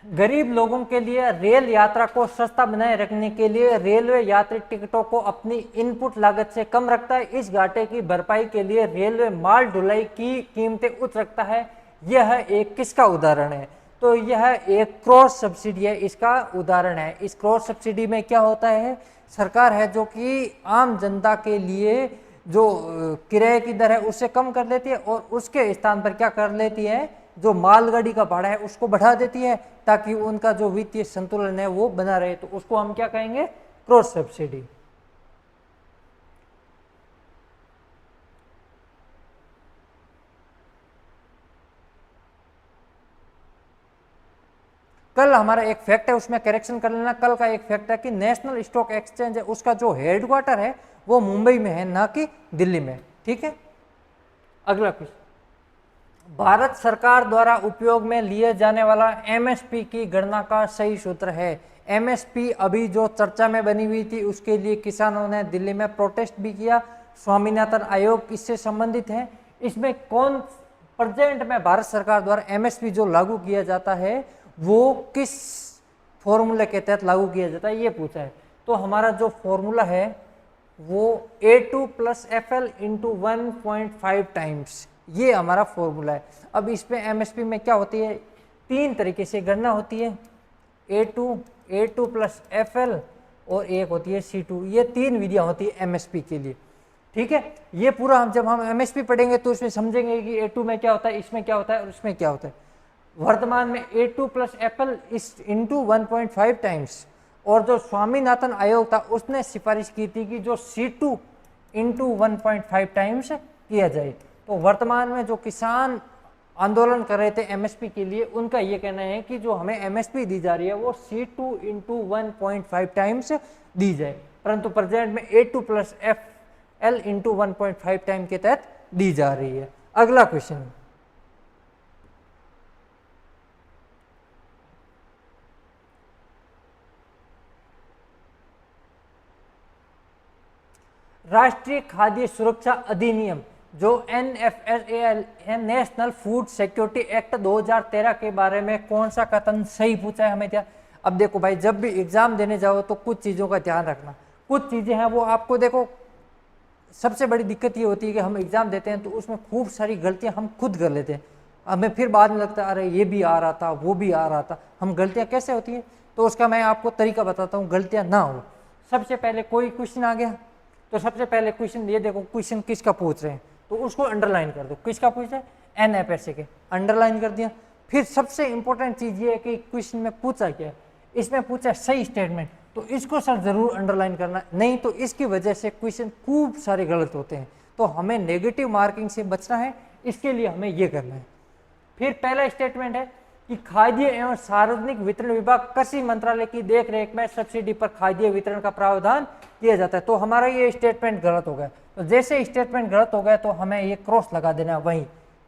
गरीब लोगों के लिए रेल यात्रा को सस्ता बनाए रखने के लिए रेलवे यात्री टिकटों को अपनी इनपुट लागत से कम रखता है। इस घाटे की भरपाई के लिए रेलवे माल ढुलाई की कीमतें उच्च रखता है। यह एक किसका उदाहरण है, तो यह एक क्रॉस सब्सिडी है, इसका उदाहरण है। इस क्रॉस सब्सिडी में क्या होता है, सरकार है जो कि आम जनता के लिए जो किराए की दर है उससे कम कर लेती है और उसके स्थान पर क्या कर लेती है, जो मालगाड़ी का भाड़ा है उसको बढ़ा देती है ताकि उनका जो वित्तीय संतुलन है वो बना रहे। तो उसको हम क्या कहेंगे, क्रॉस सब्सिडी। कल हमारा एक फैक्ट है उसमें करेक्शन कर लेना। कल का एक फैक्ट है कि नेशनल स्टॉक एक्सचेंज है उसका जो हेडक्वार्टर है वो मुंबई में है, ना कि दिल्ली में, ठीक है। अगला क्वेश्चन, भारत सरकार द्वारा उपयोग में लिए जाने वाला एमएसपी की गणना का सही सूत्र है। एमएसपी अभी जो चर्चा में बनी हुई थी उसके लिए किसानों ने दिल्ली में प्रोटेस्ट भी किया। स्वामीनाथन आयोग इससे संबंधित है। इसमें कौन प्रेजेंट में भारत सरकार द्वारा एमएसपी जो लागू किया जाता है वो किस फॉर्मूले के तहत लागू किया जाता है, ये पूछा है। तो हमारा जो फॉर्मूला है वो A2 + FL × 1.5 टाइम्स, ये हमारा फॉर्मूला है। अब इसमें एमएसपी में क्या होती है, तीन तरीके से गणना होती है, A2 + FL और एक होती है C2। ये तीन विधियां होती है एमएसपी के लिए, ठीक है। ये पूरा हम जब हम एमएसपी पढ़ेंगे तो इसमें समझेंगे कि A2 में क्या होता है, इसमें क्या होता है और इसमें क्या होता है। वर्तमान में A2 + FL × 1.5 टाइम्स, और जो स्वामीनाथन आयोग था उसने सिफारिश की थी कि जो C2 × 1.5 टाइम्स किया जाए। तो वर्तमान में जो किसान आंदोलन कर रहे थे एमएसपी के लिए, उनका ये कहना है कि जो हमें एमएसपी दी जा रही है वो C2 × 1.5 टाइम्स दी जाए, परंतु प्रेजेंट में A2 + FL × 1.5 टाइम के तहत दी जा रही है। अगला क्वेश्चन, राष्ट्रीय खाद्य सुरक्षा अधिनियम जो NFSA है, नेशनल फूड सिक्योरिटी एक्ट 2013 के बारे में कौन सा कथन सही पूछा है हमें क्या। अब देखो भाई, जब भी एग्जाम देने जाओ तो कुछ चीज़ों का ध्यान रखना। कुछ चीज़ें हैं वो आपको, देखो सबसे बड़ी दिक्कत ये होती है कि हम एग्जाम देते हैं तो उसमें खूब सारी गलतियां हम खुद कर लेते हैं, हमें फिर बाद में लगता है अरे ये भी आ रहा था वो भी आ रहा था। हम गलतियाँ कैसे होती हैं, तो उसका मैं आपको तरीका बताता हूँ गलतियाँ ना हो। सबसे पहले कोई क्वेश्चन आ गया तो सबसे पहले क्वेश्चन ये देखो, क्वेश्चन किसका पूछ रहे हैं तो उसको अंडरलाइन कर दो। किसका पूछ रहे हैं, n है पैसे के, अंडरलाइन कर दिया। फिर सबसे इंपॉर्टेंट चीज ये है कि क्वेश्चन में पूछा क्या है, इसमें पूछा सही स्टेटमेंट, तो इसको सर जरूर अंडरलाइन करना, नहीं तो इसकी वजह से क्वेश्चन खूब सारे गलत होते हैं। तो हमें नेगेटिव मार्किंग से बचना है, इसके लिए हमें ये करना है। फिर पहला स्टेटमेंट है कि खाद्य एवं सार्वजनिक वितरण विभाग कृषि मंत्रालय की देखरेख में सब्सिडी पर खाद्य वितरण का प्रावधान किया जाता है। तो हमारा ये स्टेटमेंट गलत हो गया। तो जैसे स्टेटमेंट गलत हो गया तो हमें ये क्रॉस लगा देना वहीं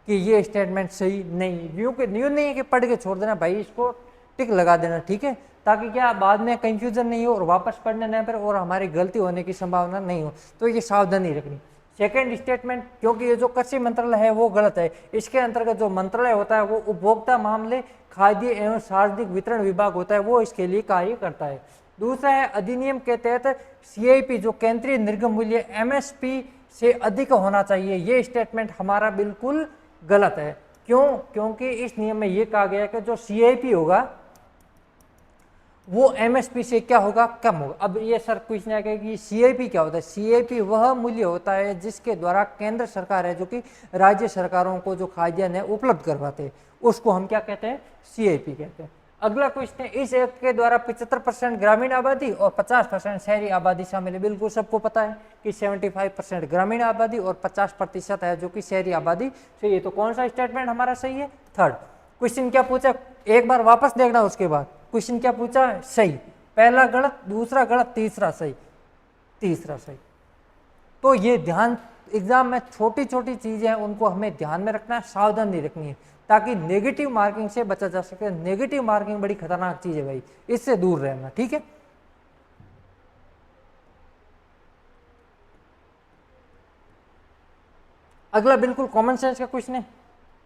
कि ये स्टेटमेंट सही नहीं, न्यू नहीं है कि पढ़ के छोड़ देना भाई, इसको टिक लगा देना, ठीक है, ताकि क्या बाद में कंफ्यूजन नहीं हो और वापस पढ़ने न पर और हमारी गलती होने की संभावना नहीं हो। तो ये सावधानी रखनी। सेकेंड स्टेटमेंट, क्योंकि ये जो कृषि मंत्रालय है वो गलत है, इसके अंतर्गत जो मंत्रालय होता है वो उपभोक्ता मामले खाद्य एवं सार्वजनिक वितरण विभाग होता है, वो इसके लिए कार्य करता है। दूसरा है अधिनियम के तहत CIP जो केंद्रीय निर्गम मूल्य MSP से अधिक होना चाहिए, ये स्टेटमेंट हमारा बिल्कुल गलत है। क्यों? क्योंकि इस नियम में ये कहा गया है कि जो CIP होगा वो MSP से क्या होगा, कम होगा। अब ये सर क्वेश्चन आएगा कि CIP क्या होता है। CIP वह मूल्य होता है जिसके द्वारा केंद्र सरकार है जो कि राज्य सरकारों को जो खाद्यान्न है उपलब्ध करवाते हैं, उसको हम क्या कहते हैं, CIP कहते हैं। अगला क्वेश्चन है, इस एक्ट के द्वारा 75% ग्रामीण आबादी और 50% शहरी आबादी शामिल है। बिल्कुल सबको पता है कि 75% ग्रामीण आबादी और 50% है जो कि शहरी आबादी सही है। तो कौन सा स्टेटमेंट हमारा सही है, थर्ड। क्वेश्चन क्या पूछा, एक बार वापस देखना, उसके बाद क्वेश्चन क्या पूछा, सही, पहला गलत, दूसरा गलत, तीसरा सही, तीसरा सही। तो ये ध्यान, एग्जाम में छोटी छोटी चीजें हैं उनको हमें ध्यान में रखना है, सावधानी रखनी है, ताकि नेगेटिव मार्किंग से बचा जा सके। नेगेटिव मार्किंग बड़ी खतरनाक चीज है भाई, इससे दूर रहना, ठीक है। अगला बिल्कुल कॉमन सेंस का क्वेश्चन है,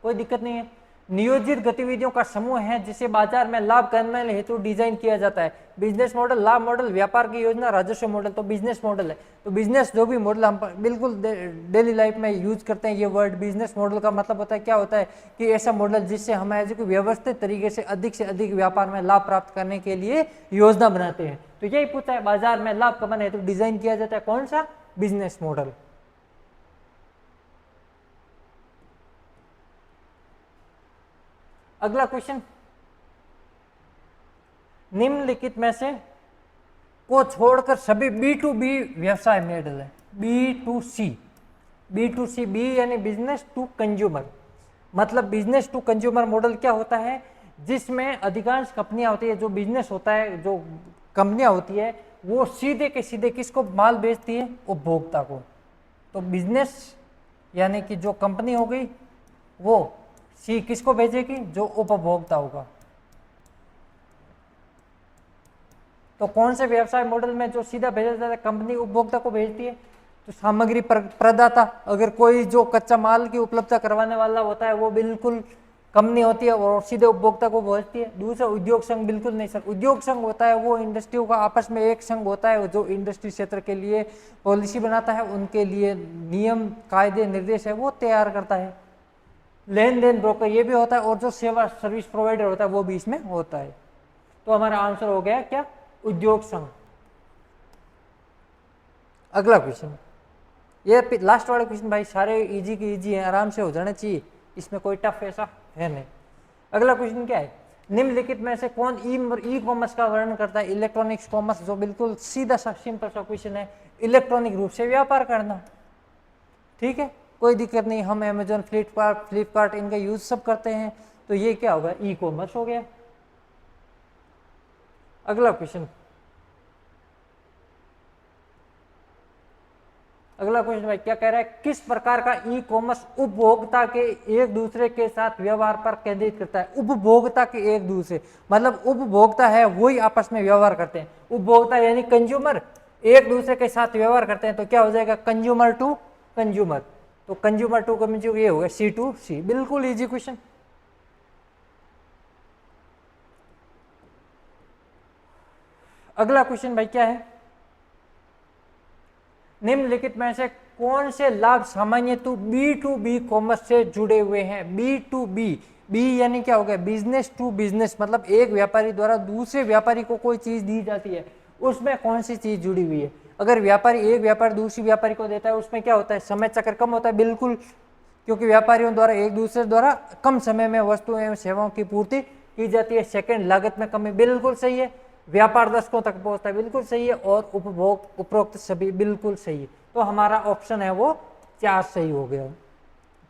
कोई दिक्कत नहीं है। नियोजित गतिविधियों का समूह है जिसे बाजार में लाभ कमाने हेतु डिजाइन किया जाता है। बिजनेस मॉडल, लाभ मॉडल, व्यापार की योजना, राजस्व मॉडल। तो बिजनेस मॉडल है, तो बिजनेस जो भी मॉडल हम बिल्कुल डेली लाइफ में यूज करते हैं ये वर्ड। बिजनेस मॉडल का मतलब होता है, क्या होता है कि ऐसा मॉडल जिससे हम व्यवस्थित तरीके से अधिक व्यापार में लाभ प्राप्त करने के लिए योजना बनाते हैं। तो यही पूछा है, बाजार में लाभ कमाने हेतु डिजाइन किया जाता है, कौन सा, बिजनेस मॉडल। अगला क्वेश्चन, निम्नलिखित में से को छोड़कर सभी B2B व्यवसाय मॉडल है। B2C, B यानी बिजनेस टू कंज्यूमर, मतलब बिजनेस टू कंज्यूमर मॉडल क्या होता है, जिसमें अधिकांश कंपनियां होती है, जो बिजनेस होता है, जो कंपनियां होती है वो सीधे के सीधे किसको माल बेचती है, उपभोक्ता को। तो बिजनेस यानी कि जो कंपनी हो गई वो सी किसको भेजेगी, जो उपभोक्ता होगा। तो कौन से व्यवसाय मॉडल में जो सीधा भेजा जाता है, कंपनी उपभोक्ता को भेजती है। तो सामग्री प्रदाता, अगर कोई जो कच्चा माल की उपलब्धता करवाने वाला होता है वो बिल्कुल कंपनी होती है और सीधे उपभोक्ता को भेजती है। दूसरा उद्योग संघ, बिल्कुल नहीं सर, उद्योग संघ होता है वो इंडस्ट्रियों का आपस में एक संघ होता है जो इंडस्ट्री क्षेत्र के लिए पॉलिसी बनाता है, उनके लिए नियम कायदे निर्देश है वो तैयार करता है। लेन देन ब्रोकर ये भी होता है, और जो सेवा सर्विस प्रोवाइडर होता है वो भी इसमें होता है। तो हमारा आंसर हो गया क्या, उद्योग संघ। अगला क्वेश्चन, ये लास्ट वाला क्वेश्चन भाई सारे इजी के इजी हैं, आराम से हो जाना चाहिए, इसमें कोई टफ ऐसा है नहीं। अगला क्वेश्चन क्या है, निम्नलिखित में से कौन ई कॉमर्स का वर्णन करता है, इलेक्ट्रॉनिक्स कॉमर्स। जो बिल्कुल सीधा सा सिंपल सा क्वेश्चन है, इलेक्ट्रॉनिक रूप से व्यापार करना, ठीक है, कोई दिक्कत नहीं। हम अमेजोन, फ्लिपकार्ट इनका यूज सब करते हैं, तो ये क्या होगा, ई कॉमर्स हो गया। अगला क्वेश्चन, अगला क्वेश्चन भाई क्या कह रहा है, किस प्रकार का ई कॉमर्स उपभोक्ता के एक दूसरे के साथ व्यवहार पर केंद्रित करता है। उपभोक्ता के एक दूसरे, मतलब उपभोक्ता है वही आपस में व्यवहार करते हैं। उपभोक्ता यानी कंज्यूमर एक दूसरे के साथ व्यवहार करते हैं, तो क्या हो जाएगा, कंज्यूमर टू कंज्यूमर। तो कंज्यूमर टू कंज्यूमर ये हो गया C2C। बिल्कुल इजी क्वेश्चन। अगला क्वेश्चन भाई क्या है, निम्नलिखित में से कौन से लाभ सामान्यतः B2B कॉमर्स से जुड़े हुए हैं। B2B, बी यानी क्या हो गया, बिजनेस टू बिजनेस, मतलब एक व्यापारी द्वारा दूसरे व्यापारी को कोई चीज दी जाती है, उसमें कौन सी चीज जुड़ी हुई है। अगर व्यापारी एक व्यापारी दूसरी व्यापारी को देता है, उसमें क्या होता है, समय चक्र कम होता है, बिल्कुल क्योंकि व्यापारियों द्वारा एक दूसरे द्वारा कम समय में वस्तुओं एवं सेवाओं की पूर्ति की जाती है। सेकंड, लागत में कमी, बिल्कुल सही है। व्यापार दशकों तक पहुंचता है, बिल्कुल सही है। और उपभोग उपरोक्त सभी बिल्कुल सही है। तो हमारा ऑप्शन है वो 4 सही हो गया।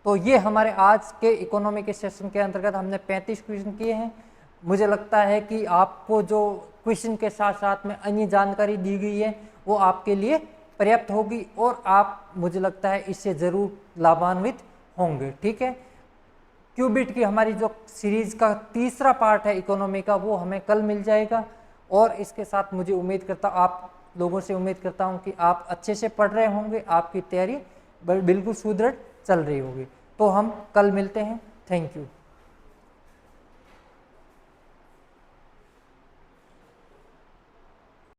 तो ये हमारे आज के इकोनॉमी के सेशन के अंतर्गत हमने 35 क्वेश्चन किए हैं। मुझे लगता है कि आपको जो क्वेश्चन के साथ साथ में अन्य जानकारी दी गई है वो आपके लिए पर्याप्त होगी और आप, मुझे लगता है, इससे ज़रूर लाभान्वित होंगे। ठीक है, क्यूबिट की हमारी जो सीरीज का तीसरा पार्ट है इकोनॉमी का, वो हमें कल मिल जाएगा। और इसके साथ मुझे उम्मीद करता आप लोगों से उम्मीद करता हूं कि आप अच्छे से पढ़ रहे होंगे, आपकी तैयारी बिल्कुल सुदृढ़ चल रही होगी। तो हम कल मिलते हैं। Thank you.